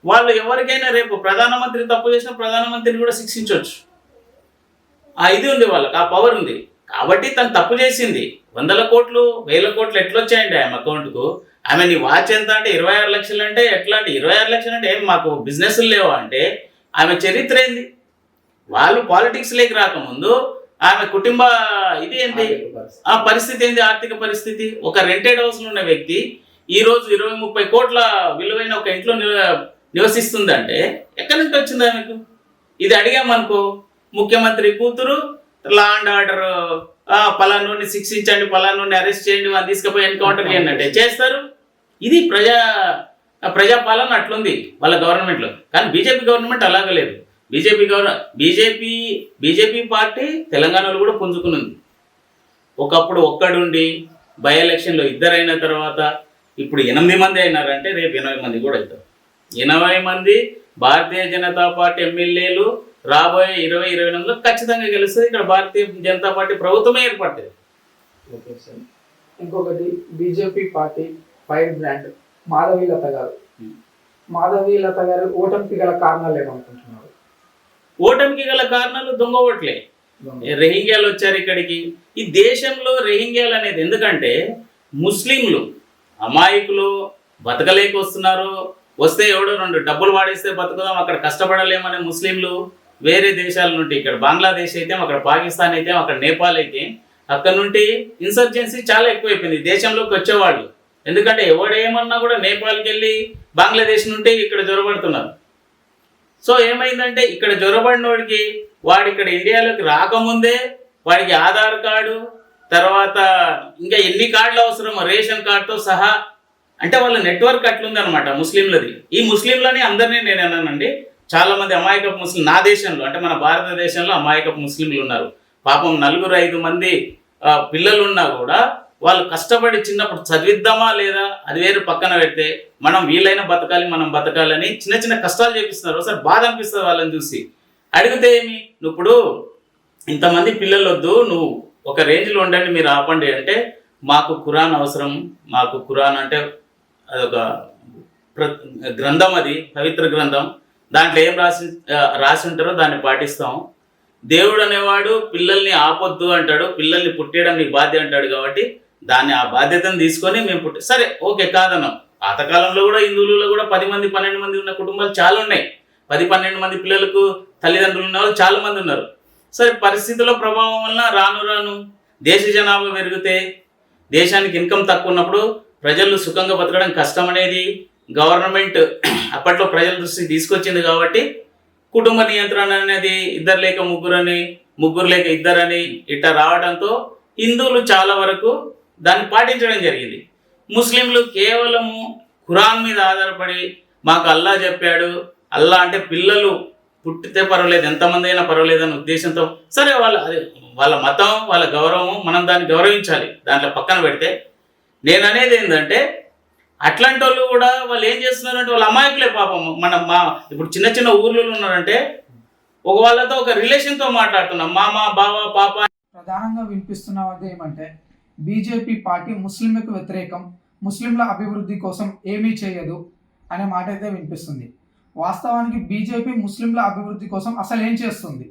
వాళ్ళు ఎవరికైనా రేపు ప్రధానమంత్రి తప్పు చేసిన ప్రధానమంత్రిని కూడా శిక్షించవచ్చు. ఆ ఇది ఉంది, వాళ్ళకి ఆ పవర్ ఉంది. కాబట్టి తను తప్పు చేసింది. 100 కోట్లు 1000 కోట్లు ఎట్లొచ్చాయండి ఆమె అకౌంట్కు? ఆమె నీ వాచ్ ఎంత అంటే 26 లక్షలు అంటే ఎట్లా అంటే 26 లక్షలు అంటే ఏం మాకు బిజినెస్లు లేవా అంటే? ఆమె చరిత్ర ఏంది? వాళ్ళు పాలిటిక్స్లోకి రాకముందు ఆమె కుటుంబ ఇది ఏంటి, ఆ పరిస్థితి ఏంది, ఆర్థిక పరిస్థితి? ఒక రెంటెడ్ హౌస్లో ఉన్న వ్యక్తి ఈరోజు 20-30 కోట్ల విలువైన ఒక ఇంట్లో నివసిస్తుందంటే ఎక్కడి నుంచి వచ్చింది ఆమెకు? ఇది అడిగామనుకో, ముఖ్యమంత్రి కూతురు లా అండ్ ఆర్డర్ పలానోని శిక్షించండి, పలానోని అరెస్ట్ చేయండి, వాళ్ళని తీసుకుపోయి ఎన్కౌంటర్ చేయండి అంటే చేస్తారు. ఇది ప్రజాపాలన అట్లుంది వాళ్ళ గవర్నమెంట్లో. కానీ బీజేపీ గవర్నమెంట్ అలాగ లేదు. బీజేపీ పార్టీ తెలంగాణలో కూడా పుంజుకునుంది. ఒకప్పుడు ఒక్కడుండి బై ఎలక్షన్లో 2 అయిన తర్వాత ఇప్పుడు 8 మంది అయినారంటే రేపు 80 మంది కూడా అవుతారు. 80 మంది భారతీయ జనతా పార్టీ ఎమ్మెల్యేలు రాబోయే 2028లో ఖచ్చితంగా గెలుస్తుంది. ఇక్కడ భారతీయ జనతా పార్టీ ప్రభుత్వమే ఏర్పడుతుంది. Okay sir. ఇంకొకటి BJP party fire brand Madhavilatha గారు. మాధవీలత గారు ఓటమికి గల కారణాలు ఏమనుకుంటున్నారు? ఓటమికి గల కారణాలు దొంగ ఓట్లే. రెహింగ్యాలు వచ్చారు ఇక్కడికి. ఈ దేశంలో రెహింగ్యాలు అనేది ఎందుకంటే ముస్లింలు అమాయకులు బతకలేక వస్తున్నారు. వస్తే ఎవడో 2 డబ్బులు వాడేస్తే బతుకుదాం, అక్కడ కష్టపడలేమనే ముస్లింలు వేరే దేశాల నుండి, ఇక్కడ బంగ్లాదేశ్ అయితే, అక్కడ పాకిస్తాన్ అయితే, అక్కడ నేపాల్ అయితే, అక్కడ నుండి ఇన్సర్జెన్సీ చాలా ఎక్కువైపోయింది దేశంలోకి వచ్చేవాళ్ళు. ఎందుకంటే ఎవడేమన్నా కూడా నేపాల్కి వెళ్ళి బంగ్లాదేశ్ నుండి ఇక్కడ జ్వరపడుతున్నారు. సో ఏమైందంటే ఇక్కడ జ్వరపడినోడికి వాడు ఇక్కడ ఇండియాలోకి రాకముందే వాడికి ఆధార్ కార్డు, తర్వాత ఇంకా ఎన్ని కార్డులు అవసరమో రేషన్ కార్డుతో సహా, అంటే వాళ్ళ నెట్వర్క్ అట్లుందనమాట ముస్లింలది. ఈ ముస్లింలని అందరినీ నేను అన్నానండి, చాలా మంది అమాయకపు ముస్లిం నా దేశంలో, అంటే మన భారతదేశంలో అమాయకపు ముస్లింలు ఉన్నారు. పాపం 4-5 మంది పిల్లలు ఉన్నా కూడా వాళ్ళు కష్టపడి చిన్నప్పుడు చదివిద్దామా లేదా అది వేరు పక్కన పెడితే, మనం వీలైన బతకాలి, మనం బతకాలని చిన్న చిన్న కష్టాలు చేపిస్తున్నారు. ఒకసారి బాధ అనిపిస్తుంది వాళ్ళని చూసి. అడిగితే ఏమి, నువ్వు ఇప్పుడు ఇంతమంది పిల్లలు వద్దు, నువ్వు ఒక రేంజ్లో ఉండండి, మీరు ఆపండి అంటే, మాకు ఖురాన్ అవసరం, మాకు ఖురాన్ అంటే అదొక గ్రంథం, అది పవిత్ర గ్రంథం, దాంట్లో ఏం రాసి ఉంటారో దాన్ని పాటిస్తాం. దేవుడు అనేవాడు పిల్లల్ని ఆపొద్దు అంటాడు, పిల్లల్ని పుట్టేయడం నీ బాధ్యత అంటాడు. కాబట్టి ఆ బాధ్యతను తీసుకొని మేము సరే ఓకే కాదన్నాం. పాతకాలంలో కూడా హిందువులలో కూడా 10 మంది 12 మంది ఉన్న కుటుంబాలు చాలా ఉన్నాయి. 10-12 మంది పిల్లలకు తల్లిదండ్రులు ఉన్న వాళ్ళు చాలా మంది ఉన్నారు. సరే పరిస్థితుల ప్రభావం వలన రాను దేశ జనాభా పెరిగితే, దేశానికి ఇన్కమ్ తక్కువ ఉన్నప్పుడు ప్రజలు సుఖంగా బతకడం కష్టం అనేది గవర్నమెంట్ అప్పట్లో ప్రజల దృష్టికి తీసుకొచ్చింది. కాబట్టి కుటుంబ నియంత్రణ అనేది 2 లేక 3 అని, 3 లేక 2 అని ఇట్లా రావడంతో హిందువులు చాలా వరకు దాన్ని పాటించడం జరిగింది. ముస్లింలు కేవలము ఖురాన్ మీద ఆధారపడి మాకు అల్లా చెప్పాడు, అల్లా అంటే పిల్లలు పుట్టితే పర్వాలేదు, ఎంతమంది అయినా పర్వాలేదు అనే ఉద్దేశంతో, సరే వాళ్ళ మతం, వాళ్ళ గౌరవం, మనం దాన్ని గౌరవించాలి, దాంట్లో పక్కన పెడితే. నేను అనేది ఏంటంటే అట్లాంటి వాళ్ళు కూడా వాళ్ళు ఏం చేస్తున్నారంటే వాళ్ళు అమాయకులే పాపం. ఇప్పుడు చిన్న చిన్న ఊర్లలో ఉన్నారంటే వాళ్ళతో ఒక రిలేషన్తో మాట్లాడుతున్నాం, మామ బావ పాప. ప్రధానంగా వినిపిస్తున్న వద్ద ఏమంటే బీజేపీ పార్టీ ముస్లింలకు వ్యతిరేకం, ముస్లింల అభివృద్ధి కోసం ఏమీ చేయదు అనే మాట అయితే వినిపిస్తుంది. వాస్తవానికి ముస్లింల అభివృద్ధి కోసం అసలు ఏం చేస్తుంది?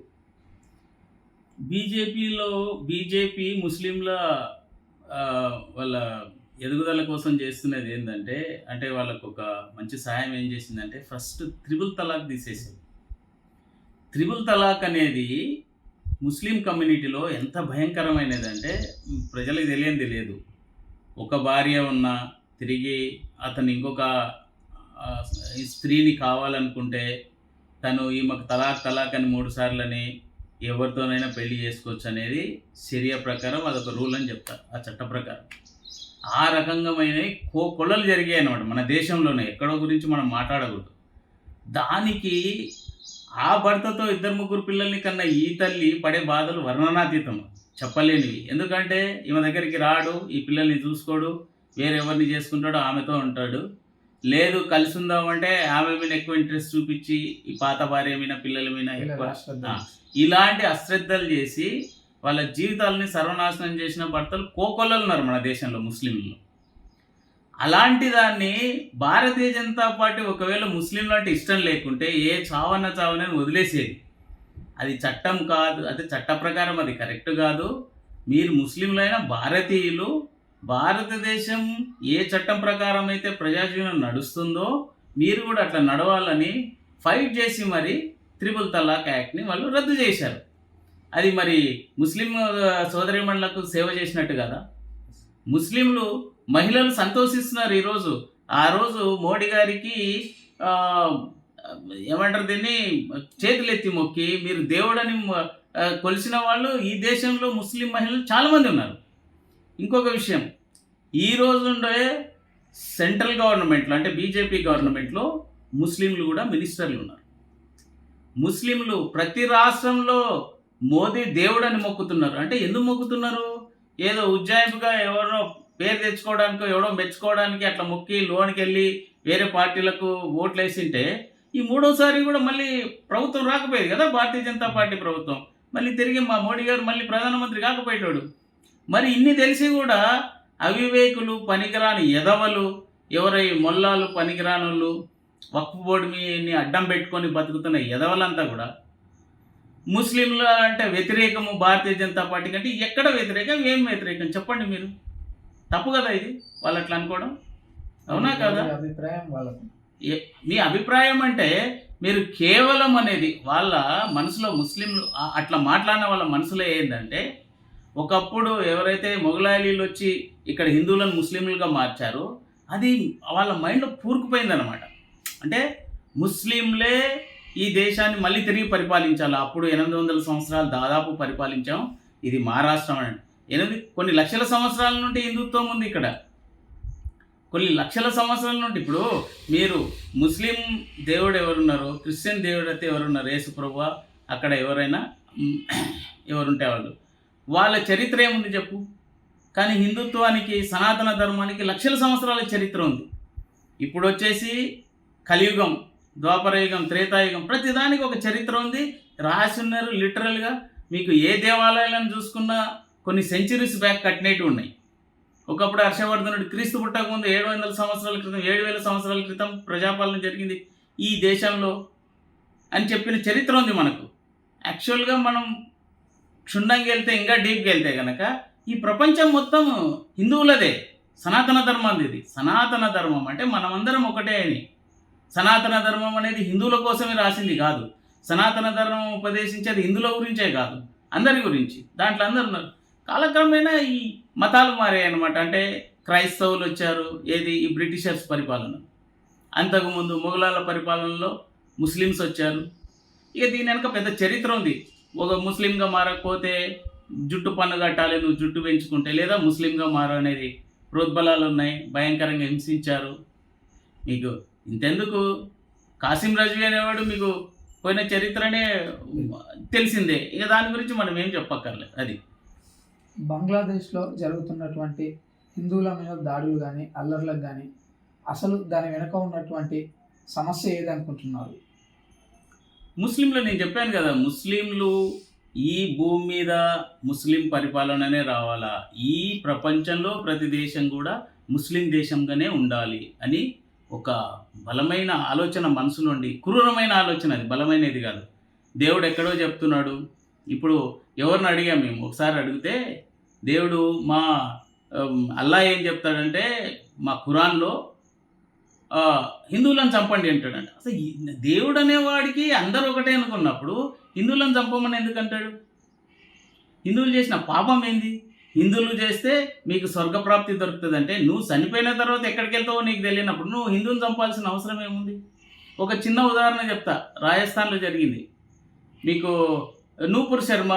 బీజేపీ ముస్లింల వాళ్ళ ఎదుగుదల కోసం చేస్తున్నది ఏంటంటే, అంటే వాళ్ళకు ఒక మంచి సహాయం ఏం చేసిందంటే, ఫస్ట్ త్రిబుల్ తలాక్ తీసేసింది. త్రిబుల్ తలాక్ అనేది ముస్లిం కమ్యూనిటీలో ఎంత భయంకరమైనదంటే ప్రజలకు తెలియదు. ఒక భార్య ఉన్నా తిరిగి అతను ఇంకొక స్త్రీని కావాలనుకుంటే తను ఈమెకు తలాక్ అని 3 సార్లని ఎవరితోనైనా పెళ్లి చేసుకోవచ్చు అనేది షరియా ప్రకారం అదొక రూల్ అని చెప్తారు, ఆ చట్ట ప్రకారం. ఆ రకంగామైన కొల్లలు జరిగాయి అన్నమాట మన దేశంలోనే, ఎక్కడో గురించి మనం మాట్లాడకూడదు. దానికి ఆ భర్తతో 2-3 పిల్లల్ని కన్నా ఈ తల్లి పడే బాధలు వర్ణనాతీతం, చెప్పలేనివి. ఎందుకంటే ఈమె దగ్గరికి రాడు, ఈ పిల్లల్ని చూసుకోడు, వేరెవరిని చేసుకుంటాడో ఆమెతో ఉంటాడు. లేదు కలిసి ఉందామంటే ఆమె మీద ఎక్కువ ఇంట్రెస్ట్ చూపించి ఈ పాత భార్య మీద, పిల్లల మీద ఎక్కువ ఇలాంటి అశ్రద్ధలు చేసి వాళ్ళ జీవితాలని సర్వనాశనం చేసిన భర్తలు కోకొల్లలు ఉన్నారు మన దేశంలో ముస్లింలు. అలాంటి దాన్ని భారతీయ జనతా పార్టీ ఒకవేళ ముస్లింలు అంటే ఇష్టం లేకుంటే చావని వదిలేసేది. అది చట్టం కాదు, అది చట్ట ప్రకారం అది కరెక్ట్ కాదు. మీరు ముస్లింలైనా భారతీయులు, భారతదేశం ఏ చట్టం ప్రకారం అయితే ప్రజాజీవనం నడుస్తుందో మీరు కూడా అట్లా నడవాలని ఫైట్ చేసి మరి త్రిబుల్ తలాక్ యాక్ట్ని వాళ్ళు రద్దు చేశారు. అది మరి ముస్లిం సోదరీమణులకు సేవ చేసినట్టు కదా. ముస్లింలు మహిళలు సంతోషిస్తున్నారు ఈరోజు. ఆ రోజు మోడీ గారికి ఏమంటారు దీన్ని, చేతులెత్తి మొక్కి మీరు దేవుడని కొలిసిన వాళ్ళు ఈ దేశంలో ముస్లిం మహిళలు చాలామంది ఉన్నారు. ఇంకొక విషయం, ఈ రోజుండే సెంట్రల్ గవర్నమెంట్లో అంటే బీజేపీ గవర్నమెంట్లో ముస్లింలు కూడా మినిస్టర్లు ఉన్నారు. ముస్లింలు ప్రతి రాష్ట్రంలో మోదీ దేవుడని మొక్కుతున్నారు. అంటే ఎందుకు మొక్కుతున్నారు? ఏదో ఉజ్జాయింపుగా ఎవరో పేరు తెచ్చుకోవడానికో ఎవడో మెచ్చుకోవడానికి అట్లా మొక్కి లోనికి వెళ్ళి వేరే పార్టీలకు ఓట్లు వేసింటే ఈ మూడోసారి కూడా మళ్ళీ ప్రభుత్వం రాకపోయేది కదా, భారతీయ జనతా పార్టీ ప్రభుత్వం. మళ్ళీ తిరిగి మా మోడీ గారు మళ్ళీ ప్రధానమంత్రి కాకపోయేటోడు. మరి ఇన్ని తెలిసి కూడా అవివేకులు, పనికిరాని ఎదవలు, ఎవరై మొల్లాలు, పనికిరానులు, వక్ఫ్ బోర్డు మీని అడ్డం పెట్టుకొని బతుకుతున్న ఎదవలంతా కూడా ముస్లింల అంటే వ్యతిరేకము భారతీయ జనతా పార్టీ కంటే ఎక్కడ వ్యతిరేకం, ఏం వ్యతిరేకం చెప్పండి మీరు? తప్పు కదా ఇది వాళ్ళు అట్లా అనుకోవడం, అవునా కదా? అభిప్రాయం వాళ్ళకి. మీ అభిప్రాయం అంటే మీరు కేవలం అనేది వాళ్ళ మనసులో ముస్లింలు అట్లా మాట్లాడిన వాళ్ళ మనసులో ఏంటంటే, ఒకప్పుడు ఎవరైతే మొఘలాయలీలు వచ్చి ఇక్కడ హిందువులను ముస్లింలుగా మార్చారో అది వాళ్ళ మైండ్లో పూరుకుపోయిందనమాట. అంటే ముస్లింలే ఈ దేశాన్ని మళ్ళీ తిరిగి పరిపాలించాలి. అప్పుడు 800 సంవత్సరాలు దాదాపు పరిపాలించాం. ఇది మా రాష్ట్రం అండి. కొన్ని లక్షల సంవత్సరాల నుండి హిందుత్వం ఉంది ఇక్కడ. కొన్ని లక్షల సంవత్సరాల నుండి. ఇప్పుడు మీరు ముస్లిం దేవుడు ఎవరున్నారు, క్రిస్టియన్ దేవుడు అయితే ఎవరున్నారు, యేసు ప్రభువా, అక్కడ ఎవరైనా ఎవరుంటే వాళ్ళ చరిత్ర ఏముంది చెప్పు. కానీ హిందుత్వానికి, సనాతన ధర్మానికి లక్షల సంవత్సరాల చరిత్ర ఉంది. ఇప్పుడు వచ్చేసి కలియుగం, ద్వాపరయుగం, త్రేతాయుగం, ప్రతిదానికి ఒక చరిత్ర ఉంది, రాసి ఉన్నారు లిటరల్గా. మీకు ఏ దేవాలయాలను చూసుకున్నా కొన్ని సెంచురీస్ బ్యాక్ కట్టినట్టు ఉన్నాయి. ఒకప్పుడు హర్షవర్ధనుడు క్రీస్తు పుట్టక ముందు 700 సంవత్సరాల క్రితం, 7000 సంవత్సరాల క్రితం ప్రజాపాలన జరిగింది ఈ దేశంలో అని చెప్పిన చరిత్ర ఉంది మనకు. యాక్చువల్గా మనం క్షుణ్ణంగా వెళ్తే, ఇంకా డీప్గా వెళ్తే కనుక ఈ ప్రపంచం మొత్తం హిందువులదే, సనాతన ధర్మం ఇది. సనాతన ధర్మం అంటే మనమందరం ఒకటే అని. సనాతన ధర్మం అనేది హిందువుల కోసమే రాసింది కాదు. సనాతన ధర్మం ఉపదేశించేది హిందువుల గురించే కాదు, అందరి గురించి. దాంట్లో అందరు ఉన్నారు. కాలక్రమేణా ఈ మతాలు మారాయి అనమాట. అంటే క్రైస్తవులు వచ్చారు, ఏది ఈ బ్రిటిషర్స్ పరిపాలన. అంతకుముందు మొఘలాల పరిపాలనలో ముస్లిమ్స్ వచ్చారు. ఇక దీని వెనక పెద్ద చరిత్ర ఉంది. ఒక ముస్లింగా మారకపోతే జుట్టు పన్ను కట్టాలి నువ్వు జుట్టు పెంచుకుంటే, లేదా ముస్లింగా మారనేది ప్రోద్బలాలు ఉన్నాయి, భయంకరంగా హింసించారు. మీకు ఇంతెందుకు, కాసిం రజ్వీ అనేవాడు మీకు పోయిన చరిత్రనే తెలిసిందే. ఇక దాని గురించి మనం ఏం చెప్పక్కర్లేదు. అది బంగ్లాదేశ్లో జరుగుతున్నటువంటి హిందువుల మీద దాడులు కానీ, అల్లర్లకు కానీ అసలు దాని వెనుక ఉన్నటువంటి సమస్య ఏదనుకుంటున్నారు? ముస్లింలు, నేను చెప్పాను కదా, ముస్లింలు ఈ భూమి మీద ముస్లిం పరిపాలననే రావాలా, ఈ ప్రపంచంలో ప్రతి దేశం కూడా ముస్లిం దేశంగానే ఉండాలి అని ఒక బలమైన ఆలోచన మనసులో ఉండి, క్రూరమైన ఆలోచన, అది బలమైనది కాదు. దేవుడు ఎక్కడో చెప్తున్నాడు. ఇప్పుడు ఎవరిని అడిగాం మేము, ఒకసారి అడిగితే దేవుడు మా అల్లా ఏం చెప్తాడంటే, మా ఖురాన్లో హిందువులను చంపండి అంటాడంట. అసలు దేవుడు అనేవాడికి అందరూ ఒకటే అనుకున్నప్పుడు హిందువులను చంపమని ఎందుకంటాడు? హిందువులు చేసిన పాపం ఏంది? హిందువులు చేస్తే మీకు స్వర్గప్రాప్తి దొరుకుతుంది అంటే, నువ్వు చనిపోయిన తర్వాత ఎక్కడికి వెళ్తావో నీకు తెలియనప్పుడు నువ్వు హిందువుని చంపాల్సిన అవసరం ఏముంది? ఒక చిన్న ఉదాహరణ చెప్తా. రాజస్థాన్లో జరిగింది. మీకు నూపూర్ శర్మ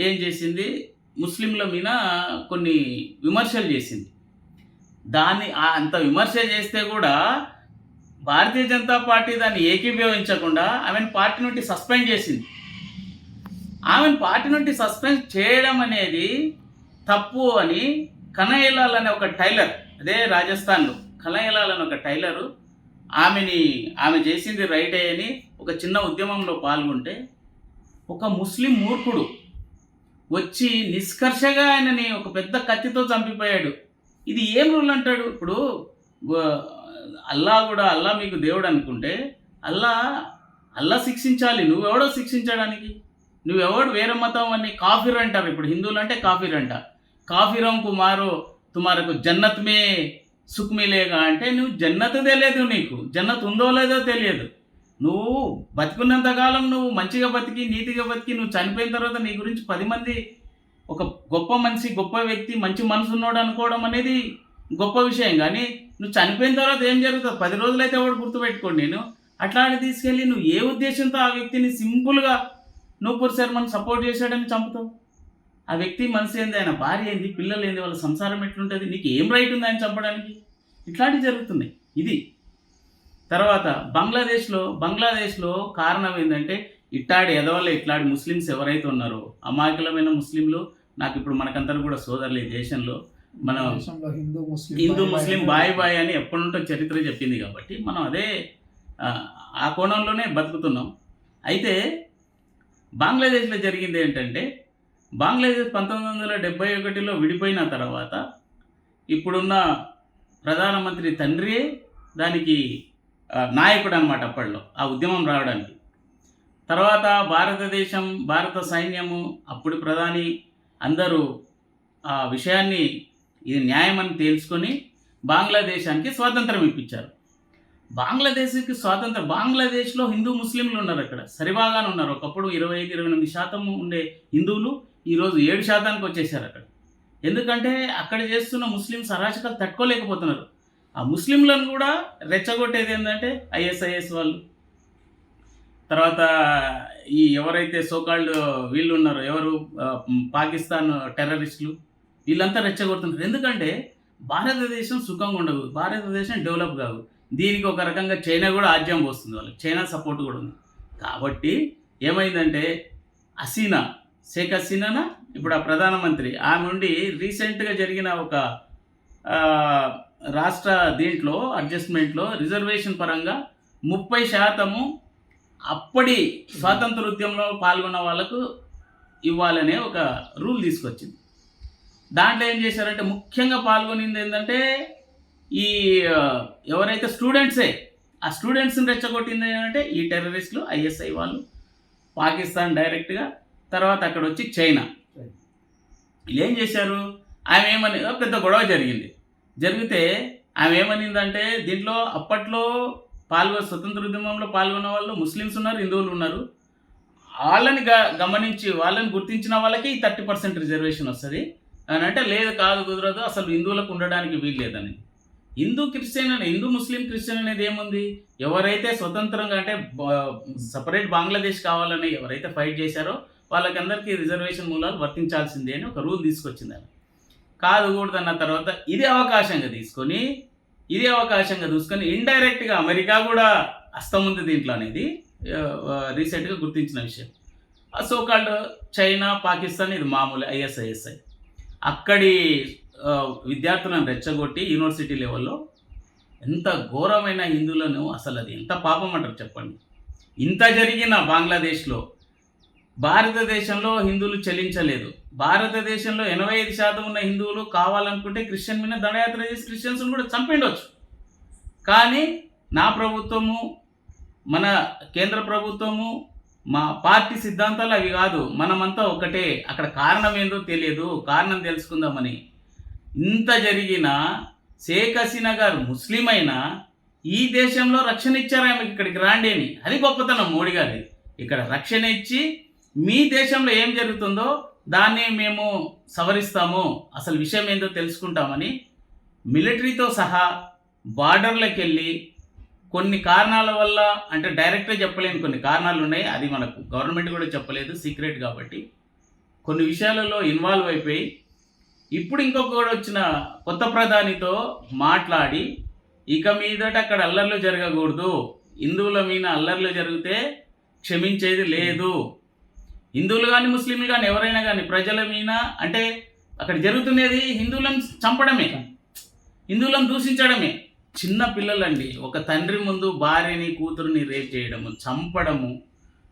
ఏం చేసింది, ముస్లింల మీద కొన్ని విమర్శలు చేసింది. దాన్ని అంత విమర్శ చేస్తే కూడా భారతీయ జనతా పార్టీ దాన్ని ఏకీభవించకుండా ఆమెను పార్టీ నుండి సస్పెండ్ చేసింది. ఆమెను పార్టీ నుండి సస్పెండ్ చేయడం అనేది తప్పు అని కనయ్యలాల్ అనే ఒక టైలర్, అదే రాజస్థాన్లో కనయ్యలాల్ అనే ఒక టైలరు ఆమె చేసింది రైటే అని ఒక చిన్న ఉద్యమంలో పాల్గొంటే, ఒక ముస్లిం మూర్ఖుడు వచ్చి నిష్కర్షగా ఆయనని ఒక పెద్ద కత్తితో చంపిపోయాడు. ఇది ఏం రూల్ అంటాడు? ఇప్పుడు అల్లా మీకు దేవుడు అనుకుంటే అల్లా శిక్షించాలి, నువ్వెవడో శిక్షించడానికి? నువ్వెవడు వేరే మతం అని కాఫిర్ అంటారు. ఇప్పుడు హిందువులు అంటే కాఫిర్ అంట. కాఫిరం కుమారో తుమారకు జన్నత్ మే సుఖ్ మిలేగా అంటే, నువ్వు జన్నత్ తెలియదు, నీకు జన్నత్ ఉందో లేదో తెలియదు. నువ్వు బతికున్నంతకాలం నువ్వు మంచిగా బతికి నీతిగా బతికి నువ్వు చనిపోయిన తర్వాత నీ గురించి 10 మంది ఒక గొప్ప మనిషి, గొప్ప వ్యక్తి, మంచి మనసు ఉన్నాడు అనుకోవడం అనేది గొప్ప విషయం. కానీ నువ్వు చనిపోయిన తర్వాత ఏం జరుగుతుంది? 10 రోజులైతే ఎవడు గుర్తుపెట్టుకోండి. నేను అట్లాంటి తీసుకెళ్ళి నువ్వు ఏ ఉద్దేశంతో ఆ వ్యక్తిని సింపుల్గా నూపూర్ శర్మను సపోర్ట్ చేశాడని చంపుతావు? ఆ వ్యక్తి మనసు ఏంది, ఆయన భార్య ఏంది, పిల్లలు ఏంది, వాళ్ళ సంసారం ఎట్లుంటుంది, నీకు ఏం రైట్ ఉంది ఆయన చంపడానికి? ఇట్లాంటివి జరుగుతున్నాయి. ఇది తర్వాత బంగ్లాదేశ్లో కారణం ఏంటంటే ఇట్లాంటి ఎదవల్ల ఇట్లాంటి ముస్లిమ్స్ ఎవరైతే ఉన్నారో అమాయకులమైన ముస్లింలు, నాకు ఇప్పుడు మనకంతా కూడా సోదరులు ఈ దేశంలో మనం హిందూ ముస్లిం బాయ్ బాయ్ అని ఎప్పటి నుంటో చరిత్ర చెప్పింది కాబట్టి మనం అదే ఆ కోణంలోనే బతుకుతున్నాం. అయితే బంగ్లాదేశ్లో జరిగింది ఏంటంటే, బంగ్లాదేశ్ 1971లో విడిపోయిన తర్వాత ఇప్పుడున్న ప్రధానమంత్రి తండ్రియే దానికి నాయకుడు అనమాట అప్పట్లో, ఆ ఉద్యమం రావడానికి. తర్వాత భారత సైన్యము, అప్పుడు ప్రధాని అందరూ ఆ విషయాన్ని ఇది న్యాయమని తేల్చుకొని బంగ్లాదేశానికి స్వాతంత్రం ఇప్పించారు. బంగ్లాదేశ్లో హిందూ ముస్లింలు ఉన్నారు, అక్కడ సరిబాగానే ఉన్నారు. ఒకప్పుడు 25-28% ఉండే హిందువులు ఈరోజు 7% వచ్చేసారు అక్కడ. ఎందుకంటే అక్కడ చేస్తున్న ముస్లిమ్స్ అరాచకాలు తట్టుకోలేకపోతున్నారు. ఆ ముస్లింలను కూడా రెచ్చగొట్టేది ఏంటంటే ఐఎస్ఐఎస్ వాళ్ళు, తర్వాత ఈ ఎవరైతే సోకాల్డ్ వీళ్ళు ఉన్నారో ఎవరు పాకిస్తాన్ టెర్రరిస్టులు, వీళ్ళంతా రెచ్చగొడుతున్నారు. ఎందుకంటే భారతదేశం సుఖంగా ఉండదు, భారతదేశం డెవలప్ కాదు. దీనికి ఒక రకంగా చైనా కూడా ఆజ్యం పోస్తుంది, వాళ్ళకి చైనా సపోర్ట్ కూడా ఉంది. కాబట్టి ఏమైందంటే షేక్ హసీనా ఇప్పుడు ఆ ప్రధానమంత్రి, ఆమె నుండి రీసెంట్గా జరిగిన ఒక రాష్ట్ర దీంట్లో అడ్జస్ట్మెంట్లో రిజర్వేషన్ పరంగా 30% అప్పటి స్వాతంత్ర ఉద్యమంలో పాల్గొన్న వాళ్ళకు ఇవ్వాలనే ఒక రూల్ తీసుకొచ్చింది. దాంట్లో ఏం చేశారంటే ముఖ్యంగా పాల్గొనింది ఏంటంటే ఈ ఎవరైతే స్టూడెంట్సే, ఆ స్టూడెంట్స్ని రెచ్చగొట్టింది ఏంటంటే ఈ టెర్రరిస్టులు, ఐఎస్ఐ వాళ్ళు, పాకిస్తాన్ డైరెక్ట్గా, తర్వాత అక్కడ వచ్చి చైనా. వీళ్ళు ఏం చేశారు, ఆమె ఏమని పెద్ద గొడవ జరిగితే ఆమె ఏమనిందంటే, దీంట్లో అప్పట్లో స్వతంత్ర ఉద్యమంలో పాల్గొన్న వాళ్ళు ముస్లిమ్స్ ఉన్నారు, హిందువులు ఉన్నారు, వాళ్ళని గమనించి వాళ్ళని గుర్తించిన వాళ్ళకి ఈ 30% రిజర్వేషన్ వస్తుంది అని అంటే, లేదు కాదు కుదరదు, అసలు హిందువులకు ఉండడానికి వీలు లేదని. హిందూ ముస్లిం క్రిస్టియన్ అనేది ఏముంది, ఎవరైతే స్వతంత్రంగా అంటే సపరేట్ బంగ్లాదేశ్ కావాలని ఎవరైతే ఫైట్ చేశారో వాళ్ళకందరికీ రిజర్వేషన్ మూలాలు వర్తించాల్సిందే అని ఒక రూల్ తీసుకొచ్చింది. అని కాదుకూడదన్న తర్వాత ఇదే అవకాశంగా చూసుకొని ఇండైరెక్ట్గా అమెరికా కూడా హస్తం ఉంది దీంట్లో అనేది రీసెంట్గా గుర్తించిన విషయం. సోకాల్డ్ చైనా, పాకిస్తాన్ ఇది మామూలు ఐఎస్ఐఎస్ఐ అక్కడి విద్యార్థులను రెచ్చగొట్టి యూనివర్సిటీ లెవెల్లో ఎంత ఘోరమైన హిందువులను, అసలు అది ఎంత పాపం అంటారు చెప్పండి. ఇంత జరిగిన బంగ్లాదేశ్లో భారతదేశంలో హిందువులు చెల్లించలేదు. భారతదేశంలో 85% ఉన్న హిందువులు కావాలనుకుంటే క్రిస్టియన్ మీద దండయాత్ర చేసి క్రిస్టియన్స్ని కూడా చంపిండవచ్చు. కానీ నా ప్రభుత్వము, మన కేంద్ర ప్రభుత్వము, మా పార్టీ సిద్ధాంతాలు అవి కాదు, మనమంతా ఒకటే. అక్కడ కారణం ఏందో తెలియదు, కారణం తెలుసుకుందామని. ఇంత జరిగిన షేక్ హసీనా గారు ముస్లిం అయినా ఈ దేశంలో రక్షణ ఇచ్చారు ఆమెకి, ఇక్కడికి రాండి అని. అది గొప్పతనం మోడీ గారి. ఇక్కడ రక్షణ ఇచ్చి మీ దేశంలో ఏం జరుగుతుందో దాన్ని మేము సవరిస్తాము, అసలు విషయం ఏందో తెలుసుకుంటామని మిలిటరీతో సహా బార్డర్లకు వెళ్ళి కొన్ని కారణాల వల్ల, అంటే డైరెక్ట్గా చెప్పలేని కొన్ని కారణాలు ఉన్నాయి, అది మనకు గవర్నమెంట్ కూడా చెప్పలేదు, సీక్రెట్ కాబట్టి కొన్ని విషయాలలో ఇన్వాల్వ్ అయిపోయి ఇప్పుడు ఇంకొక వచ్చిన కొత్త ప్రధానితో మాట్లాడి ఇక మీదట అక్కడ అల్లర్లు జరగకూడదు, హిందువుల మీద అల్లర్లు జరిగితే క్షమించేది లేదు, హిందువులు కానీ ముస్లింలు కానీ ఎవరైనా కానీ ప్రజల మీద, అంటే అక్కడ జరుగుతున్నది హిందువులను చంపడమే, హిందువులను దూషించడమే. చిన్న పిల్లలండి, ఒక తండ్రి ముందు భార్యని కూతురుని రేప్ చేయడము, చంపడము,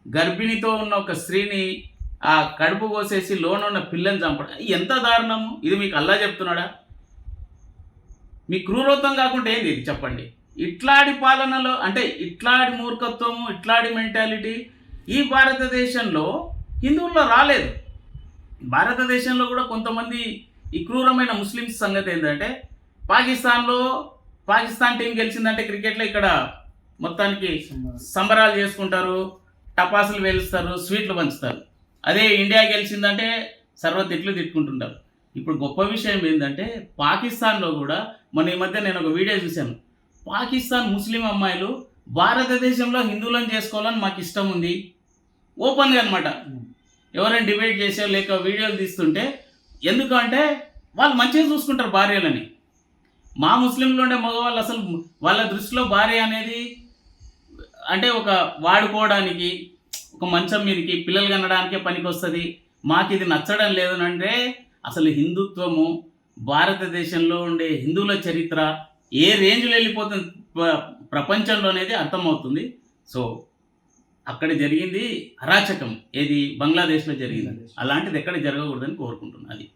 గర్భిణితో ఉన్న ఒక స్త్రీని ఆ కడుపు కోసేసి లోనున్న పిల్లని చంపడం, ఎంత దారుణము. ఇది మీకు అల్లా చెప్తున్నాడా? మీ క్రూరత్వం కాకుండా ఏంది ఇది చెప్పండి? ఇట్లాంటి పాలనలో, అంటే ఇట్లాంటి మూర్ఖత్వము, ఇట్లాంటి మెంటాలిటీ ఈ భారతదేశంలో హిందువుల్లో రాలేదు. భారతదేశంలో కూడా కొంతమంది ఈ క్రూరమైన ముస్లిమ్స్ సంగతి ఏంటంటే, పాకిస్తాన్ టీం గెలిచిందంటే క్రికెట్లో ఇక్కడ మొత్తానికి సంబరాలు చేసుకుంటారు, టపాసులు వేలుస్తారు, స్వీట్లు పంచుతారు. అదే ఇండియా గెలిచిందంటే సర్వతిట్లు తిట్టుకుంటుంటారు. ఇప్పుడు గొప్ప విషయం ఏంటంటే, పాకిస్తాన్లో కూడా మొన్న ఈ మధ్య నేను ఒక వీడియో చూశాను, పాకిస్తాన్ ముస్లిం అమ్మాయిలు భారతదేశంలో హిందువులను చేసుకోవాలని మాకు ఇష్టం ఉంది, ఓపెన్గా అనమాట. ఎవరైనా డిబేట్ చేసో లేక వీడియోలు తీస్తుంటే, ఎందుకంటే వాళ్ళు మంచిగా చూసుకుంటారు భార్యలని. మా ముస్లింలు ఉండే మగవాళ్ళు అసలు వాళ్ళ దృష్టిలో భార్య అనేది అంటే ఒక వాడుకోవడానికి, ఒక మంచం మీదకి పిల్లలు కనడానికే పనికి వస్తుంది, మాకు ఇది నచ్చడం లేదు అంటే అసలు హిందుత్వము, భారతదేశంలో ఉండే హిందువుల చరిత్ర ఏ రేంజ్లో వెళ్ళిపోతుంది ప్రపంచంలో అనేది అర్థమవుతుంది. సో అక్కడ జరిగింది అరాచకం, ఏది బంగ్లాదేశ్లో జరిగింది. అలాంటిది ఎక్కడ జరగకూడదని కోరుకుంటున్నాను. అది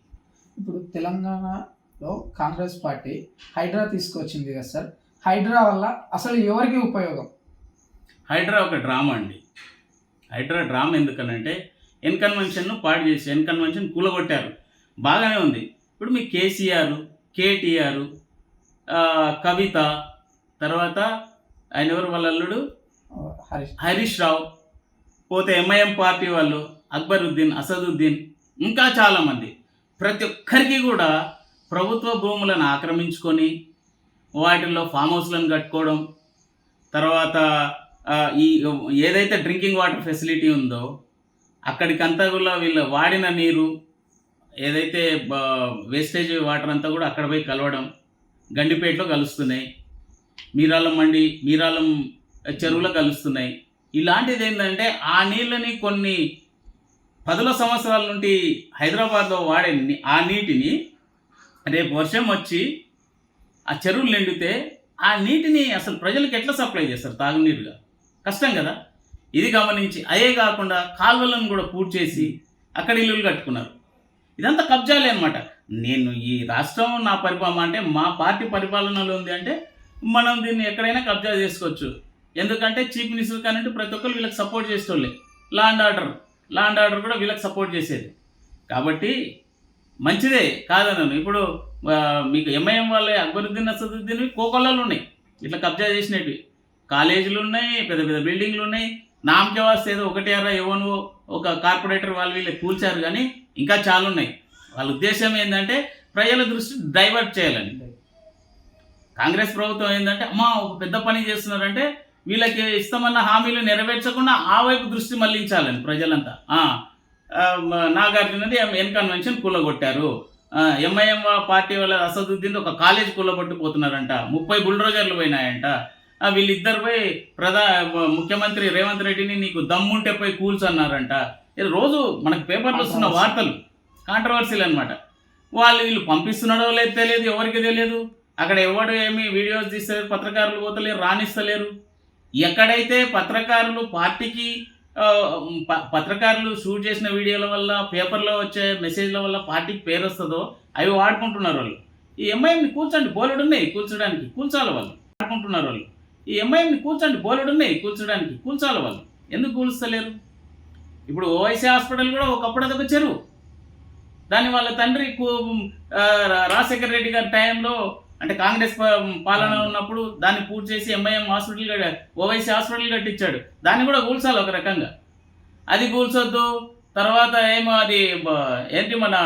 ఇప్పుడు తెలంగాణలో కాంగ్రెస్ పార్టీ హైడ్రా తీసుకొచ్చింది కదా సార్, హైడ్రా వల్ల అసలు ఎవరికి ఉపయోగం? హైడ్రా ఒక డ్రామా అండి. హైడ్రా డ్రామా ఎందుకనంటే ఎన్ కన్వెన్షన్ను పాడు చేసి ఎన్ కన్వెన్షన్ కూలగొట్టారు, బాగానే ఉంది. ఇప్పుడు మీ కేసీఆర్, కేటీఆర్, కవిత, తర్వాత ఆయన ఎవరు వాళ్ళ అల్లుడు హరీష్ రావు, పోతే ఎంఐఎం పార్టీ వాళ్ళు అక్బరుద్దీన్, అసదుద్దీన్, ఇంకా చాలామంది, ప్రతి ఒక్కరికి కూడా ప్రభుత్వ భూములను ఆక్రమించుకొని వాటిల్లో ఫామ్ హౌస్లను కట్టుకోవడం, తర్వాత ఈ ఏదైతే డ్రింకింగ్ వాటర్ ఫెసిలిటీ ఉందో అక్కడికంతా కూడా వీళ్ళు వాడిన నీరు ఏదైతే వేస్టేజ్ వాటర్ అంతా కూడా అక్కడ పోయి కలవడం, గండిపేటలో కలుస్తున్నాయి, మీరాలం చెరువులో కలుస్తున్నాయి. ఇలాంటిది ఏంటంటే ఆ నీళ్ళని కొన్ని 10 సంవత్సరాల నుండి హైదరాబాద్లో వాడే ఆ నీటిని రేపు వర్షం వచ్చి ఆ చెరువులు నిండితే ఆ నీటిని అసలు ప్రజలకు ఎట్లా సప్లై చేస్తారు తాగునీరుగా? కష్టం కదా. ఇది గమనించి అదే కాకుండా కాలువలను కూడా పూర్తి చేసి అక్కడ ఇల్లులు కట్టుకున్నారు. ఇదంతా కబ్జాలే అనమాట. నేను ఈ రాష్ట్రం నా పరిపాలన అంటే మా పార్టీ పరిపాలనలో ఉంది అంటే మనం దీన్ని ఎక్కడైనా కబ్జా చేసుకోవచ్చు. ఎందుకంటే చీఫ్ మినిస్టర్ కానీ ప్రతి ఒక్కరు వీళ్ళకి సపోర్ట్ చేసేవాళ్ళే. లా అండ్ ఆర్డర్ కూడా వీళ్ళకి సపోర్ట్ చేసేది. కాబట్టి మంచిదే కాదన్నాను. ఇప్పుడు మీకు ఎంఐఎం వాళ్ళే అక్బరుద్దీన్, అసదుద్దీన్ కోకొల్లలు ఉన్నాయి ఇట్లా కబ్జా చేసినవి, కాలేజీలు ఉన్నాయి, పెద్ద పెద్ద బిల్డింగ్లు ఉన్నాయి. నామకే వాస్తే ఏదో ఒకటి ఎవనో ఒక కార్పొరేటర్ వాళ్ళు వీళ్ళు కూల్చారు, కానీ ఇంకా చాలా ఉన్నాయి. వాళ్ళ ఉద్దేశం ఏంటంటే ప్రజల దృష్టి డైవర్ట్ చేయాలని. కాంగ్రెస్ ప్రభుత్వం ఏంటంటే ఒక పెద్ద పని చేస్తున్నారంటే వీళ్ళకి ఇస్తామన్న హామీలు నెరవేర్చకుండా ఆ వైపు దృష్టి మళ్లించాలని ప్రజలంతా. నాగార్జునది ఎన్ కన్వెన్షన్ కూలగొట్టారు, ఎంఐఎం పార్టీ వాళ్ళ అసదుద్దీన్ ఒక కాలేజ్ కూలగొట్టిపోతున్నారంట, 30 బుల్డోజర్లు పోయినాయంట. వీళ్ళిద్దరిపై ముఖ్యమంత్రి రేవంత్ రెడ్డిని నీకు దమ్ముంటే పోయి కూల్చన్నారంట. ఇది రోజు మనకు పేపర్లో వస్తున్న వార్తలు, కాంట్రవర్సీలు అనమాట. వీళ్ళు పంపిస్తున్నాడో లేదు తెలియదు, ఎవరికి తెలియదు. అక్కడ ఎవడు ఏమి వీడియోస్ తీస్తలేరు, పత్రికారులు పోతలేరు, రాణిస్తలేరు. ఎక్కడైతే పత్రికారులు పార్టీకి పత్రికారులు షూట్ చేసిన వీడియోల వల్ల, పేపర్లో వచ్చే మెసేజ్ల వల్ల పార్టీకి పేరు వస్తుందో అవి వాడుకుంటున్నారు వాళ్ళు. ఈ ఎంఐఎంని కూల్చండి, బోలెడున్నాయి కూల్చడానికి, కూల్చాలి వాళ్ళు. వాడుకుంటున్నారు వాళ్ళు. ఈ ఎంఐఎంని కూల్చండి, బోలెడున్నాయి కూల్చడానికి, కూల్చాలి వాళ్ళు. ఎందుకు కూల్చలేరు? ఇప్పుడు ఓవైసీ హాస్పిటల్ కూడా ఒకప్పుడు అదొక చెరువు. దాన్ని వాళ్ళ తండ్రి రాజశేఖర రెడ్డి గారి టైంలో అంటే కాంగ్రెస్ పాలన ఉన్నప్పుడు దాన్ని పూర్తి చేసి ఎంఐఎం హాస్పిటల్, ఓవైసీ హాస్పిటల్ కట్టించాడు. దాన్ని కూడా కూల్చాలి ఒక రకంగా. అది కూల్చొద్దు. తర్వాత ఏమో అది ఏంటి మన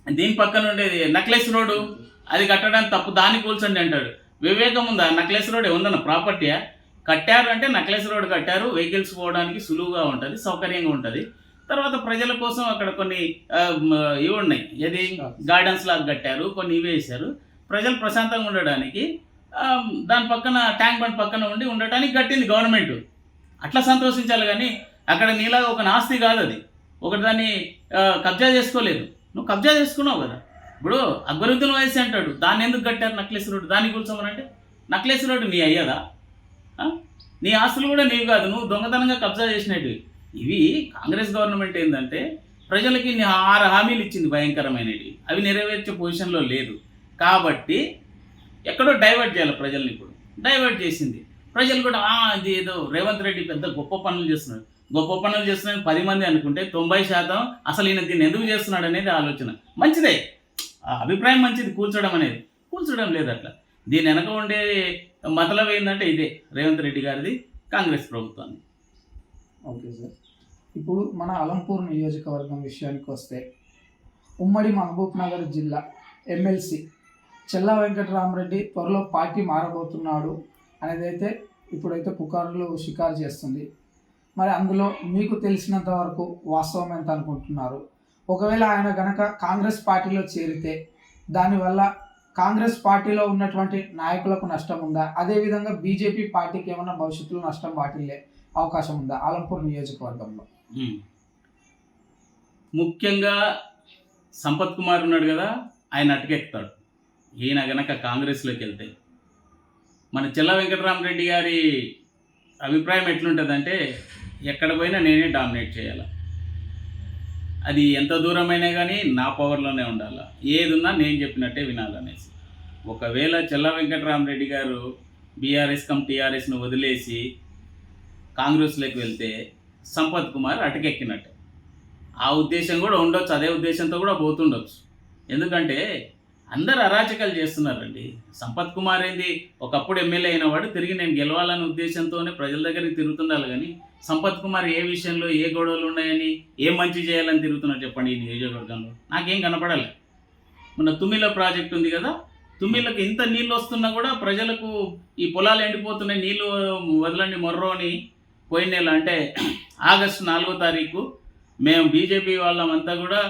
దీని పక్కన ఉండేది నక్లెస్ రోడ్డు, అది కట్టడానికి తప్పు, దాన్ని కూల్చండి అంటాడు. వివేకం ఉందా? నక్లెస్ రోడ్ ఏముందన్న ప్రాపర్టీయా? కట్టారు అంటే నక్లెస్ రోడ్ కట్టారు, వెహికల్స్ పోవడానికి సులువుగా ఉంటుంది, సౌకర్యంగా ఉంటుంది. తర్వాత ప్రజల కోసం అక్కడ కొన్ని ఇవి ఉన్నాయి, ఏది గార్డెన్స్ లాగా కట్టారు, కొన్ని ఇవి వేశారు. ప్రజలు ప్రశాంతంగా ఉండడానికి దాని పక్కన ట్యాంక్ బండ్ పక్కన ఉండటానికి కట్టింది గవర్నమెంట్. అట్లా సంతోషించాలి, కానీ అక్కడ నీలాగా ఒక నాస్తి కాదు అది. ఒకటి దాన్ని కబ్జా చేసుకోలేదు. నువ్వు కబ్జా చేసుకున్నావు కదా. ఇప్పుడు అక్బరుద్దీన్ వయసు అంటాడు, దాన్ని ఎందుకు కట్టారు నక్లెస్ రోడ్డు, దాన్ని కూర్చోమనంటే నక్లెస్ రోడ్డు నీ అయ్యదా? నీ ఆస్తులు కూడా నీవు కాదు, నువ్వు దొంగతనంగా కబ్జా చేసినవి. ఇవి కాంగ్రెస్ గవర్నమెంట్ ఏంటంటే ప్రజలకి 6 హామీలు ఇచ్చింది భయంకరమైనవి, అవి నెరవేర్చే పొజిషన్లో లేదు. కాబట్టి ఎక్కడో డైవర్ట్ చేయాలి ప్రజల్ని. ఇప్పుడు డైవర్ట్ చేసింది. ప్రజలు కూడా ఇది ఏదో రేవంత్ రెడ్డి పెద్ద గొప్ప పనులు చేస్తున్నాడు, 10 మంది అనుకుంటే 90% అసలు ఈయన దీన్ని ఎందుకు చేస్తున్నాడు అనేది ఆలోచన. మంచిదే, అభిప్రాయం మంచిది, కూల్చడం లేదు అట్లా. దీని వెనక ఉండే మతలబ్ ఏంటంటే ఇదే రేవంత్ రెడ్డి గారిది, కాంగ్రెస్ ప్రభుత్వాన్ని. ఓకే సార్, ఇప్పుడు మన అలంపూర్ నియోజకవర్గం విషయానికి వస్తే ఉమ్మడి మహబూబ్ నగర్ జిల్లా ఎమ్మెల్సీ చెల్లా వెంకటరామరెడ్డి త్వరలో పార్టీ మారబోతున్నాడు అనేది అయితే ఇప్పుడైతే పుకార్లు షికారు చేస్తుంది. మరి అందులో మీకు తెలిసినంత వరకు వాస్తవం ఎంత అనుకుంటున్నారు? ఒకవేళ ఆయన గనక కాంగ్రెస్ పార్టీలో చేరితే దానివల్ల కాంగ్రెస్ పార్టీలో ఉన్నటువంటి నాయకులకు నష్టం ఉందా? అదేవిధంగా బీజేపీ పార్టీకి ఏమైనా భవిష్యత్తులో నష్టం వాటిల్లే అవకాశం ఉందా ఆలంపూర్ నియోజకవర్గంలో? ముఖ్యంగా సంపత్ కుమార్ ఉన్నాడు కదా, ఆయన అటుకెక్కుతాడు. ఈయన గనక కాంగ్రెస్లోకి వెళ్తే మన చెల్ల వెంకటరామరెడ్డి గారి అభిప్రాయం ఎట్లుంటుందంటే, ఎక్కడ పోయినా నేనే డామినేట్ చేయాలి, అది ఎంత దూరమైనా కానీ నా పవర్లోనే ఉండాలి, ఏదున్నా నేను చెప్పినట్టే వినాలనేసి. ఒకవేళ చెల్ల వెంకటరామరెడ్డి గారు బీఆర్ఎస్ టీఆర్ఎస్ను వదిలేసి కాంగ్రెస్లోకి వెళ్తే సంపత్ కుమార్ అటకెక్కినట్టే. ఆ ఉద్దేశం కూడా ఉండొచ్చు, అదే ఉద్దేశంతో కూడా పోతుండొచ్చు. ఎందుకంటే అందరు అరాచకాలు చేస్తున్నారండి. సంపత్ కుమార్ ఏంది, ఒకప్పుడు ఎమ్మెల్యే అయిన వాడు తిరిగి నేను గెలవాలనే ఉద్దేశంతోనే ప్రజల దగ్గరికి తిరుగుతుండాలి. కానీ సంపత్ కుమార్ ఏ విషయంలో ఏ గొడవలు ఉన్నాయని, ఏ మంచి చేయాలని తిరుగుతున్నారు చెప్పండి ఈ నియోజకవర్గంలో? నాకేం కనపడాలి. మన తుమ్మిల ప్రాజెక్ట్ ఉంది కదా, తుమ్మిలకు ఇంత నీళ్ళు వస్తున్నా కూడా ప్రజలకు ఈ పొలాలు ఎండిపోతున్నాయి, నీళ్ళు వదలండి మొర్రో అని పోయిన నెల అంటే ఆగస్టు 4వ తారీఖు మేము బీజేపీ వాళ్ళమంతా కూడా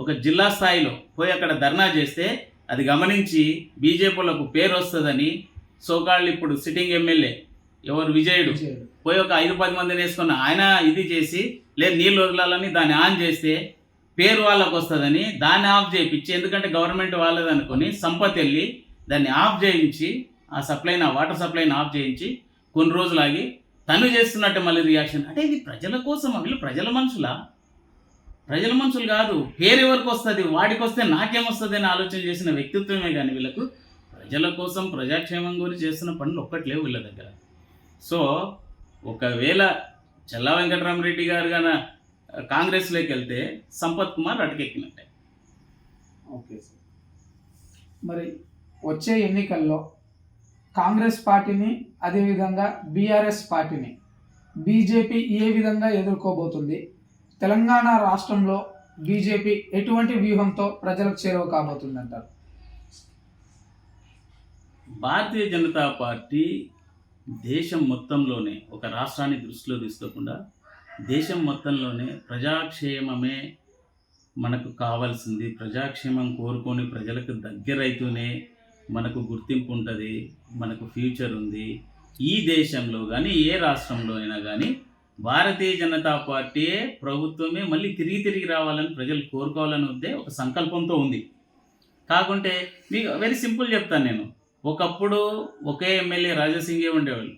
ఒక జిల్లా స్థాయిలో పోయి అక్కడ ధర్నా చేస్తే అది గమనించి బీజేపీలకు పేరు వస్తుందని సోకాళ్ళు ఇప్పుడు సిట్టింగ్ ఎమ్మెల్యే ఎవరు విజయుడు పోయి ఒక 5-10 మందిని వేసుకున్న ఆయన ఇది చేసి లేదు నీళ్ళు వదలాలని దాన్ని ఆన్ చేస్తే పేరు వాళ్ళకు వస్తుందని దాన్ని ఆఫ్ చేయించి, ఎందుకంటే గవర్నమెంట్ వాళ్ళది అనుకొని సంపత్ వెళ్ళి దాన్ని ఆఫ్ చేయించి ఆ వాటర్ సప్లైని ఆఫ్ చేయించి కొన్ని రోజులు ఆగి తను చేస్తున్నట్టు మళ్ళీ రియాక్షన్. అంటే ఇది ప్రజల కోసం, వీళ్ళు ప్రజల మనుషులు కాదు, పేరు ఎవరికి వస్తుంది, వాడికి వస్తే నాకేమొస్తుంది అని ఆలోచన చేసిన వ్యక్తిత్వమే కానీ వీళ్ళకు ప్రజల కోసం ప్రజాక్షేమం గురించి చేస్తున్న పనులు ఒక్కట్లేవు వీళ్ళ దగ్గర. సో ఒకవేళ చెల్లా వెంకటరామరెడ్డి గారు గాన కాంగ్రెస్లోకి వెళ్తే సంపత్ కుమార్ అటకెక్కినట్టే. ఓకే సార్, మరి వచ్చే ఎన్నికల్లో కాంగ్రెస్ పార్టీని అదేవిధంగా బీఆర్ఎస్ పార్టీని బీజేపీ ఏ విధంగా ఎదుర్కోబోతుంది? తెలంగాణ రాష్ట్రంలో బీజేపీ ఎటువంటి వ్యూహంతో ప్రజలకు చేరువ కాబోతుంది అంటారు? భారతీయ జనతా పార్టీ దేశం మొత్తంలోనే, ఒక రాష్ట్రాన్ని దృష్టిలో తీసుకోకుండా దేశం మొత్తంలోనే ప్రజాక్షేమమే మనకు కావాల్సింది. ప్రజాక్షేమం కోరుకొని ప్రజలకు దగ్గరైతేనే మనకు గుర్తింపు ఉంటుంది, మనకు ఫ్యూచర్ ఉంది. ఈ దేశంలో కానీ ఏ రాష్ట్రంలో అయినా కానీ భారతీయ జనతా పార్టీయే ప్రభుత్వమే మళ్ళీ తిరిగి రావాలని ప్రజలు కోరుకోవాలని ఒక సంకల్పంతో ఉంది. కాకుంటే మీకు వెరీ సింపుల్ చెప్తాను నేను. ఒకప్పుడు ఒకే ఎమ్మెల్యే రాజాసింగే ఉండేవాళ్ళు,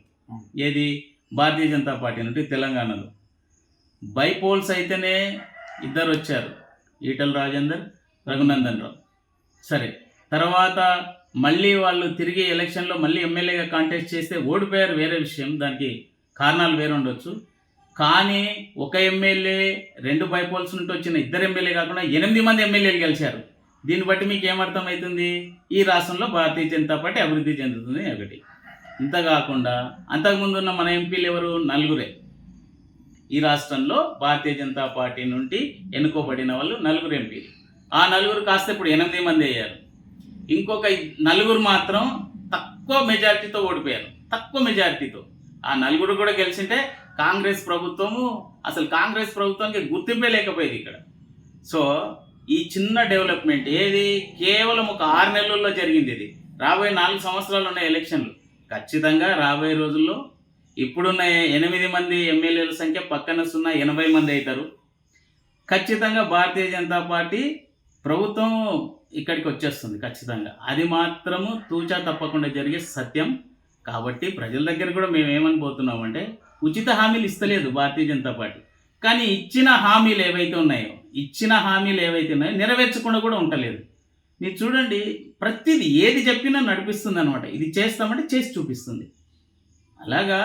ఏది భారతీయ జనతా పార్టీ నుండి తెలంగాణలో. బైపోల్స్ అయితేనే ఇద్దరు వచ్చారు, ఈటల రాజేందర్, రఘునందన్ రావు. సరే, తర్వాత మళ్ళీ వాళ్ళు తిరిగి ఎలక్షన్లో మళ్ళీ ఎమ్మెల్యేగా కాంటెస్ట్ చేస్తే ఓడిపోయారు, వేరే విషయం, దానికి కారణాలు వేరే ఉండొచ్చు. కానీ ఒక ఎమ్మెల్యే 2 బైపోల్స్ నుండి వచ్చిన 2 ఎమ్మెల్యే కాకుండా 8 మంది ఎమ్మెల్యేలు గెలిచారు. దీన్ని బట్టి మీకు ఏమర్థమవుతుంది? ఈ రాష్ట్రంలో భారతీయ జనతా పార్టీ అభివృద్ధి చెందుతుంది ఒకటి. ఇంత కాకుండా అంతకుముందు ఉన్న మన ఎంపీలు ఎవరు? 4 ఈ రాష్ట్రంలో భారతీయ జనతా పార్టీ నుండి ఎన్నుకోబడిన వాళ్ళు 4 ఎంపీలు. ఆ 4 కాస్త ఇప్పుడు 8 మంది అయ్యారు. ఇంకొక 4 మాత్రం తక్కువ మెజారిటీతో ఓడిపోయారు, తక్కువ మెజారిటీతో. ఆ 4 కూడా గెలిచింటే కాంగ్రెస్ ప్రభుత్వము, అసలు కాంగ్రెస్ ప్రభుత్వానికి గుర్తింపే లేకపోయేది ఇక్కడ. సో ఈ చిన్న డెవలప్మెంట్ ఏది కేవలం ఒక 6 నెలల్లో జరిగింది. ఇది రాబోయే 4 సంవత్సరాలు ఉన్న ఎలక్షన్లు. ఖచ్చితంగా రాబోయే రోజుల్లో ఇప్పుడున్న 8 మంది ఎమ్మెల్యేల సంఖ్య పక్కన 80 మంది అవుతారు. ఖచ్చితంగా భారతీయ జనతా పార్టీ ప్రభుత్వం ఇక్కడికి వచ్చేస్తుంది ఖచ్చితంగా. అది మాత్రము తూచా తప్పకుండా జరిగే సత్యం. కాబట్టి ప్రజల దగ్గర కూడా మేము ఏమనిపోతున్నామంటే, ఉచిత హామీలు ఇస్తలేదు భారతీయ జనతా పార్టీ, కానీ ఇచ్చిన హామీలు ఏవైతే ఉన్నాయో నెరవేర్చకుండా కూడా ఉండలేదు. మీరు చూడండి, ప్రతిదీ ఏది చెప్పినా నడిపిస్తుంది అనమాట. ఇది చేస్తామంటే చేసి చూపిస్తుంది. అలాగా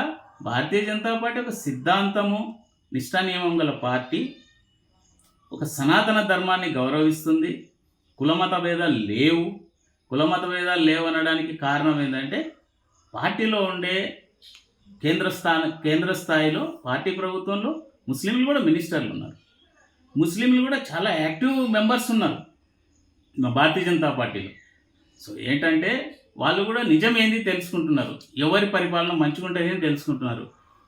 భారతీయ జనతా పార్టీ ఒక సిద్ధాంతము, నిష్ఠా నియమం గల పార్టీ, ఒక సనాతన ధర్మాన్ని గౌరవిస్తుంది. కులమత భేదాలు లేవు అనడానికి కారణం ఏంటంటే, పార్టీలో ఉండే కేంద్ర స్థాయిలో పార్టీ ప్రభుత్వంలో ముస్లింలు కూడా మినిస్టర్లు ఉన్నారు, ముస్లింలు కూడా చాలా యాక్టివ్ మెంబర్స్ ఉన్నారు మా భారతీయ జనతా పార్టీలో. సో ఏంటంటే వాళ్ళు కూడా నిజం ఏంది తెలుసుకుంటున్నారు, ఎవరి పరిపాలన మంచిగా ఉంటుంది అని తెలుసుకుంటున్నారు.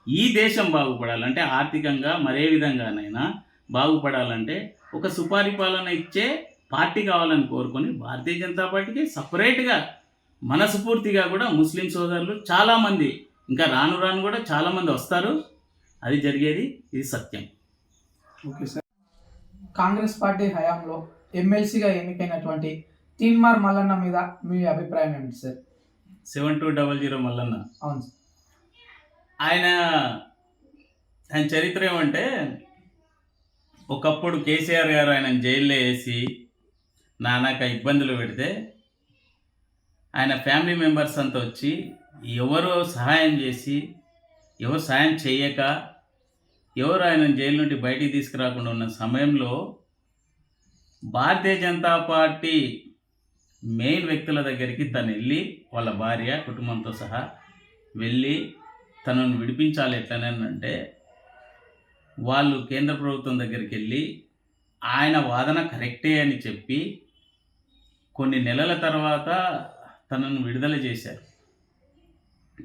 ఈ దేశం బాగుపడాలంటే ఆర్థికంగా మరే విధంగానైనా బాగుపడాలంటే ఒక సుపరిపాలన ఇచ్చే పార్టీ కావాలని కోరుకొని భారతీయ జనతా పార్టీకి సపరేట్గా మనస్ఫూర్తిగా కూడా ముస్లిం సోదరులు చాలామంది ఇంకా రాను రాను కూడా చాలామంది వస్తారు. అది జరిగేది, ఇది సత్యం. Okay sir. కాంగ్రెస్ పార్టీ హయాంలో ఎమ్మెల్సీగా ఎన్నికైనటువంటి తీన్మార్ మల్లన్న మీద మీ అభిప్రాయం ఏమిటి సార్? 7200 మల్లన్న. అవును సార్. ఆయన చరిత్ర ఏమంటే, ఒకప్పుడు కేసీఆర్ గారు ఆయన జైల్లో వేసి నానాక ఇబ్బందులు పెడితే ఆయన ఫ్యామిలీ మెంబర్స్ అంతా వచ్చి ఎవరు సహాయం చేసి, ఎవరు సహాయం చేయక, ఎవరు ఆయన జైలు నుండి బయటికి తీసుకురాకుండా ఉన్న సమయంలో భారతీయ జనతా పార్టీ మెయిన్ వ్యక్తుల దగ్గరికి తను వెళ్ళి, వాళ్ళ భార్య కుటుంబంతో సహా వెళ్ళి తనను విడిపించాలి ఎట్లనంటే, వాళ్ళు కేంద్ర ప్రభుత్వం దగ్గరికి వెళ్ళి ఆయన వాదన కరెక్టే అని చెప్పి కొన్ని నెలల తర్వాత తనను విడుదల చేశారు.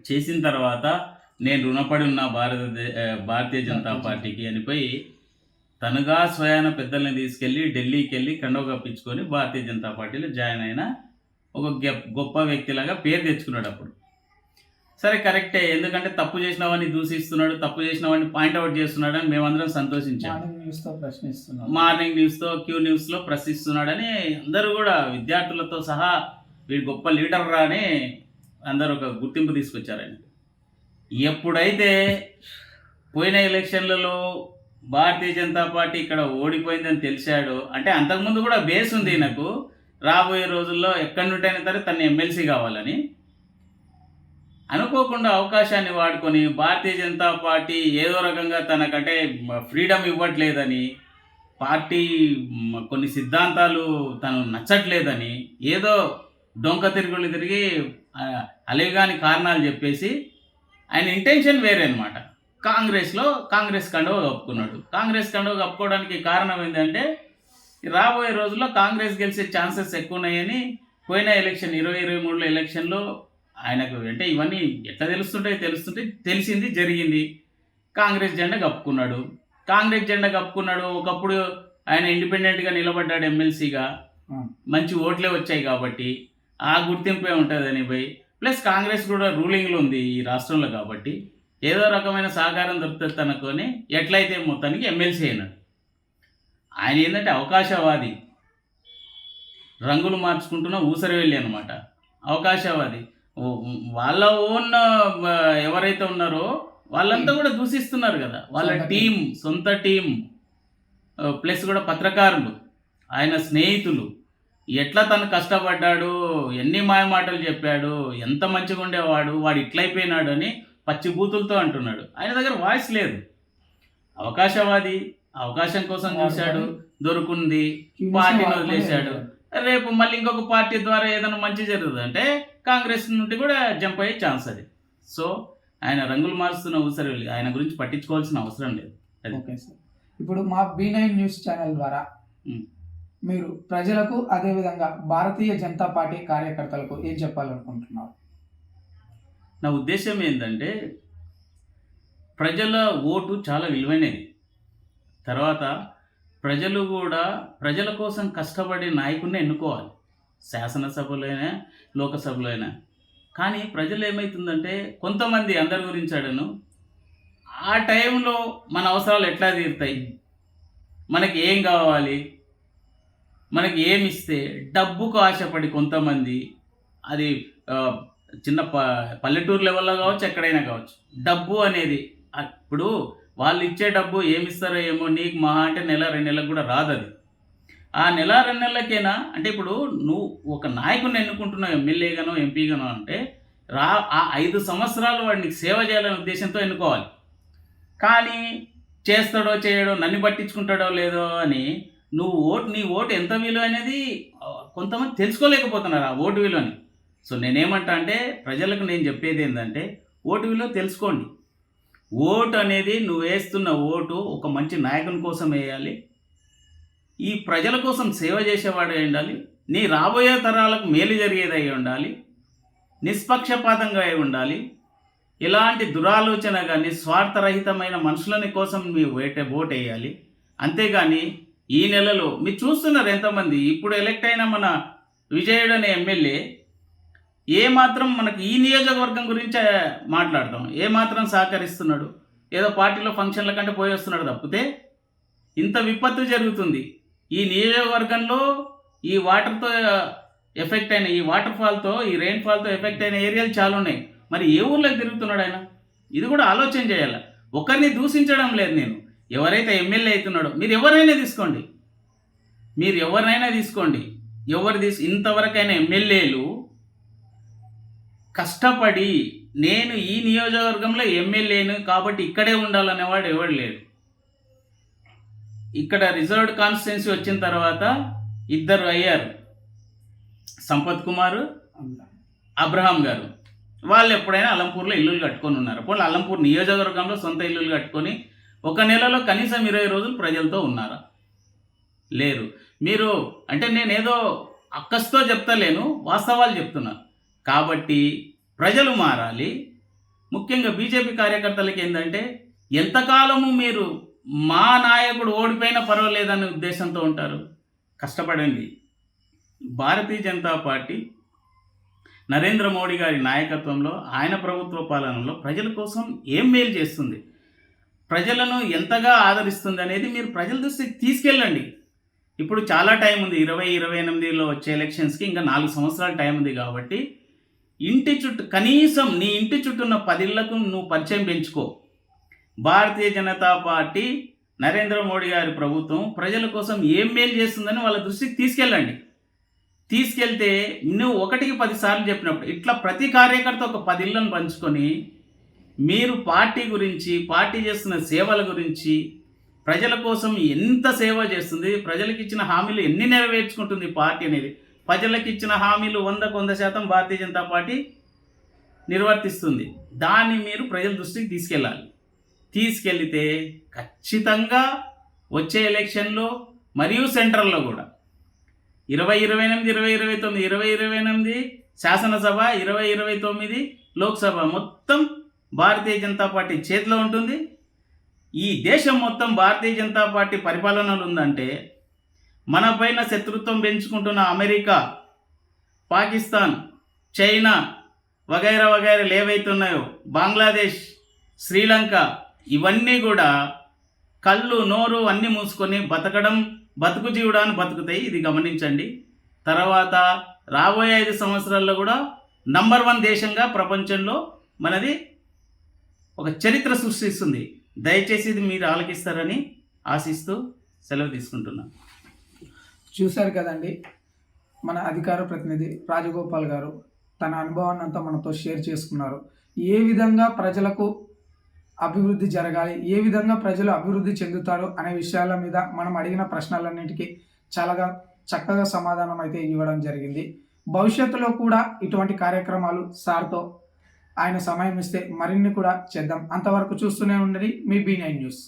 చేసిన తర్వాత నేను రుణపడి ఉన్న భారతీయ జనతా పార్టీకి అనిపోయి తనుగా స్వయాన పెద్దల్ని తీసుకెళ్ళి ఢిల్లీకి వెళ్ళి కండవ కప్పించుకొని భారతీయ జనతా పార్టీలో జాయిన్ అయిన ఒక గొప్ప వ్యక్తిలాగా పేరు తెచ్చుకున్నాడు. అప్పుడు సరే కరెక్టే, ఎందుకంటే తప్పు చేసిన వాడిని దూషిస్తున్నాడు, తప్పు చేసిన వాడిని పాయింట్అవుట్ చేస్తున్నాడు అని మేమందరం సంతోషించాము. మార్నింగ్ న్యూస్తో క్యూ న్యూస్లో ప్రశ్నిస్తున్నాడని అందరూ కూడా విద్యార్థులతో సహా వీడు గొప్ప లీడర్ రా అని అందరూ ఒక గుర్తింపు తీసుకొచ్చారని. ఎప్పుడైతే పోయిన ఎలక్షన్లలో భారతీయ జనతా పార్టీ ఇక్కడ ఓడిపోయిందని తెలిసాడు, అంటే అంతకుముందు కూడా బేస్ ఉంది నాకు, రాబోయే రోజుల్లో ఎక్కడి నుంటైనా సరే తన ఎమ్మెల్సీ కావాలని, అనుకోకుండా అవకాశాన్ని వాడుకొని భారతీయ జనతా పార్టీ ఏదో రకంగా తనకంటే ఫ్రీడమ్ ఇవ్వట్లేదని, పార్టీ కొన్ని సిద్ధాంతాలు తను నచ్చట్లేదని, ఏదో డొంక తిరుగులు తిరిగి అలేగాని కారణాలు చెప్పేసి ఆయన ఇంటెన్షన్ వేరే అనమాట. కాంగ్రెస్ కండువ కప్పుకున్నాడు. కాంగ్రెస్ కండువ కప్పుకోవడానికి కారణం ఏంటంటే, రాబోయే రోజుల్లో కాంగ్రెస్ గెలిచే ఛాన్సెస్ ఎక్కువ ఉన్నాయని పోయిన ఎలక్షన్ 2023లో ఎలక్షన్లో ఆయనకు, అంటే ఇవన్నీ ఎట్లా తెలుస్తుంటే తెలిసింది, జరిగింది. కాంగ్రెస్ జెండా కప్పుకున్నాడు. ఒకప్పుడు ఆయన ఇండిపెండెంట్గా నిలబడ్డాడు ఎమ్మెల్సీగా, మంచి ఓట్లే వచ్చాయి కాబట్టి ఆ గుర్తింపే ఉంటుందని పోయి, ప్లస్ కాంగ్రెస్ కూడా రూలింగ్లో ఉంది ఈ రాష్ట్రంలో కాబట్టి ఏదో రకమైన సహకారం దొరుకుతుంది తనకొని ఎట్లయితే మొత్తానికి ఎమ్మెల్సీ అయినాడు. ఆయన ఏంటంటే అవకాశవాది, రంగులు మార్చుకుంటున్న ఊసరవెల్లి అనమాట. అవకాశవాది, వాళ్ళ ఓన్ ఎవరైతే ఉన్నారో వాళ్ళంతా కూడా దూషిస్తున్నారు కదా, వాళ్ళ టీం, సొంత టీం, ప్లస్ కూడా పత్రకారులు, ఆయన స్నేహితులు, ఎట్లా తను కష్టపడ్డాడు, ఎన్ని మాయమాటలు చెప్పాడు, ఎంత మంచిగా ఉండేవాడు, వాడు ఇట్లయిపోయినాడు అని పచ్చి బూతులతో అంటున్నాడు. ఆయన దగ్గర వాయిస్ లేదు. అవకాశవాది, అవకాశం కోసం చూశాడు, దొరుకుంది, పార్టీని వదిలేశాడు. రేపు మళ్ళీ ఇంకొక పార్టీ ద్వారా ఏదైనా మంచి జరుగుతుంది అంటే కాంగ్రెస్ నుండి కూడా జంప్ అయ్యే ఛాన్స్ అది. సో ఆయన రంగులు మారుస్తున్న ఊసరవెల్లి, ఆయన గురించి పట్టించుకోవాల్సిన అవసరం లేదు. Okay sir. ఇప్పుడు మా B9 న్యూస్ ఛానల్ ద్వారా మీరు ప్రజలకు, అదేవిధంగా భారతీయ జనతా పార్టీ కార్యకర్తలకు ఏం చెప్పాలనుకుంటున్నారు? నా ఉద్దేశం ఏంటంటే, ప్రజల ఓటు చాలా విలువైనది. తర్వాత ప్రజలు కూడా ప్రజల కోసం కష్టపడే నాయకుడిని ఎన్నుకోవాలి, శాసనసభలో అయినా లోకసభలో అయినా. కానీ ప్రజలు ఏమవుతుందంటే, కొంతమంది, అందరి గురించి అడను, ఆ టైంలో మన అవసరాలు ఎట్లా తీరుతాయి, మనకి ఏం కావాలి, మనకి ఏమి ఇస్తే, డబ్బుకు ఆశపడి కొంతమంది, అది చిన్న పల్లెటూరు లెవెల్లో కావచ్చు, ఎక్కడైనా కావచ్చు, డబ్బు అనేది, ఇప్పుడు వాళ్ళు ఇచ్చే డబ్బు ఏమిస్తారో ఏమో, నీకు మహా అంటే నెల 2 నెలలకు కూడా రాదు అది. ఆ నెల 2 నెలలకైనా, అంటే ఇప్పుడు నువ్వు ఒక నాయకుడిని ఎన్నుకుంటున్నావు, ఎమ్మెల్యేగానో ఎంపీగానో అంటే ఆ 5 సంవత్సరాలు వాడికి సేవ చేయాలనే ఉద్దేశంతో ఎన్నుకోవాలి. కానీ చేస్తాడో చేయడో, నన్ను పట్టించుకుంటాడో లేదో అని నీ ఓటు ఎంత విలువ అనేది కొంతమంది తెలుసుకోలేకపోతున్నారు, ఆ ఓటు విలువని. సో నేనేమంటా అంటే, ప్రజలకు నేను చెప్పేది ఏంటంటే, ఓటు విలువ తెలుసుకోండి. ఓటు అనేది, నువ్వు వేస్తున్న ఓటు ఒక మంచి నాయకుని కోసం వేయాలి, ఈ ప్రజల కోసం సేవ చేసేవాడు అయి ఉండాలి, నీ రాబోయే తరాలకు మేలు జరిగేది అయి ఉండాలి, నిష్పక్షపాతంగా అయి ఉండాలి, ఎలాంటి దురాలోచన కానీ స్వార్థరహితమైన మనుషులని కోసం మీరు ఓట్ వేయాలి. అంతేగాని ఈ నెలలో మీరు చూస్తున్నారు ఎంతమంది ఇప్పుడు ఎలక్ట్ అయిన మన విజయుడు అనే ఎమ్మెల్యే ఏమాత్రం మనకి ఈ నియోజకవర్గం గురించే మాట్లాడతాం, ఏమాత్రం సహకరిస్తున్నాడు, ఏదో పార్టీలో ఫంక్షన్ల కంటే పోయి వస్తున్నాడు తప్పితే ఇంత విపత్తు జరుగుతుంది ఈ నియోజకవర్గంలో. ఈ వాటర్తో ఎఫెక్ట్ అయిన ఈ వాటర్ ఫాల్తో ఈ రెయిన్ ఫాల్తో ఎఫెక్ట్ అయిన ఏరియాలు చాలా ఉన్నాయి. మరి ఏ ఊర్లోకి తిరుగుతున్నాడు ఆయన? ఇది కూడా ఆలోచన చేయాలి. ఒకరిని దూషించడం లేదు నేను. ఎవరైతే ఎమ్మెల్యే అవుతున్నాడో మీరు ఎవరైనా తీసుకోండి, ఇంతవరకైనా ఎమ్మెల్యేలు కష్టపడి నేను ఈ నియోజకవర్గంలో ఎమ్మెల్యేను కాబట్టి ఇక్కడే ఉండాలనేవాడు ఎవడు లేడు. ఇక్కడ రిజర్వ్డ్ కాన్స్టిట్యున్సీ వచ్చిన తర్వాత ఇద్దరు అయ్యారు, సంపత్ కుమార్, అబ్రహాం గారు. వాళ్ళు ఎప్పుడైనా అలంపూర్లో ఇల్లులు కట్టుకొని ఉన్నారు. పోనీ అలంపూర్ నియోజకవర్గంలో సొంత ఇల్లులు కట్టుకొని ఒక నెలలో కనీసం 20 రోజులు ప్రజలతో ఉన్నారా? లేరు. మీరు అంటే నేనేదో అక్కస్తో చెప్తలేను, వాస్తవాలు చెప్తున్నా. కాబట్టి ప్రజలు మారాలి. ముఖ్యంగా బీజేపీ కార్యకర్తలకి ఏంటంటే ఎంతకాలము మీరు మా నాయకుడు ఓడిపోయినా పర్వాలేదనే ఉద్దేశంతో ఉంటారు. కష్టపడండి. భారతీయ జనతా పార్టీ నరేంద్ర మోడీ గారి నాయకత్వంలో ఆయన ప్రభుత్వ పాలనలో ప్రజల కోసం ఏం మేలు చేస్తుంది, ప్రజలను ఎంతగా ఆదరిస్తుంది అనేది మీరు ప్రజల దృష్టికి తీసుకెళ్ళండి. ఇప్పుడు చాలా టైం ఉంది, 2028లో వచ్చే ఎలక్షన్స్కి ఇంకా 4 సంవత్సరాల టైం ఉంది. కాబట్టి కనీసం నీ ఇంటి చుట్టూ ఉన్న 10 ఇళ్లకు నువ్వు పరిచయం పెంచుకో. భారతీయ జనతా పార్టీ నరేంద్ర మోడీ గారి ప్రభుత్వం ప్రజల కోసం ఏం మేలు చేస్తుందని వాళ్ళ దృష్టికి తీసుకెళ్ళండి. తీసుకెళ్తే నువ్వు 1కి 10 సార్లు చెప్పినప్పుడు ఇట్లా ప్రతి కార్యకర్త ఒక 10 ఇళ్లను పంచుకొని మీరు పార్టీ గురించి, పార్టీ చేస్తున్న సేవల గురించి, ప్రజల కోసం ఎంత సేవ చేస్తుంది, ప్రజలకు ఇచ్చిన హామీలు ఎన్ని నెరవేర్చుకుంటుంది పార్టీ అనేది, ప్రజలకు ఇచ్చిన హామీలు 100% భారతీయ జనతా పార్టీ నిర్వర్తిస్తుంది. దాన్ని మీరు ప్రజల దృష్టికి తీసుకెళ్తే ఖచ్చితంగా వచ్చే ఎలక్షన్లో మరియు సెంట్రల్లో కూడా 2028, 2029, 2028 శాసనసభ, 2029 లోక్సభ మొత్తం భారతీయ జనతా పార్టీ చేతిలో ఉంటుంది. ఈ దేశం మొత్తం భారతీయ జనతా పార్టీ పరిపాలనలు ఉందంటే మన పైన శత్రుత్వం పెంచుకుంటున్న అమెరికా, పాకిస్తాన్, చైనా వగైరా ఏవైతున్నాయో, బంగ్లాదేశ్, శ్రీలంక, ఇవన్నీ కూడా కళ్ళు నోరు అన్నీ మూసుకొని బతుకు జీవుడాన్ని బతుకుతాయి. ఇది గమనించండి. తర్వాత రాబోయే 5 సంవత్సరాల్లో కూడా నంబర్ 1 దేశంగా ప్రపంచంలో మనది ఒక చరిత్ర సృష్టిస్తుంది. దయచేసి ఇది మీరు ఆలకిస్తారని ఆశిస్తూ సెలవు తీసుకుంటున్నాను. చూశారు కదండి, మన అధికార ప్రతినిధి రాజగోపాల్ గారు తన అనుభవాన్ని అంతా మనతో షేర్ చేసుకున్నారు. ఏ విధంగా ప్రజలకు అభివృద్ధి జరగాలి, ఏ విధంగా ప్రజలు అభివృద్ధి చెందుతారు అనే విషయాల మీద మనం అడిగిన ప్రశ్నలన్నిటికీ చాలా చక్కగా సమాధానం అయితే ఇవ్వడం జరిగింది. భవిష్యత్తులో కూడా ఇటువంటి కార్యక్రమాలు సార్తో ఆయన సమయం ఇస్తే మరిన్ని కూడా చేద్దాం. అంతవరకు చూస్తూనే ఉండండి మీ B9 న్యూస్.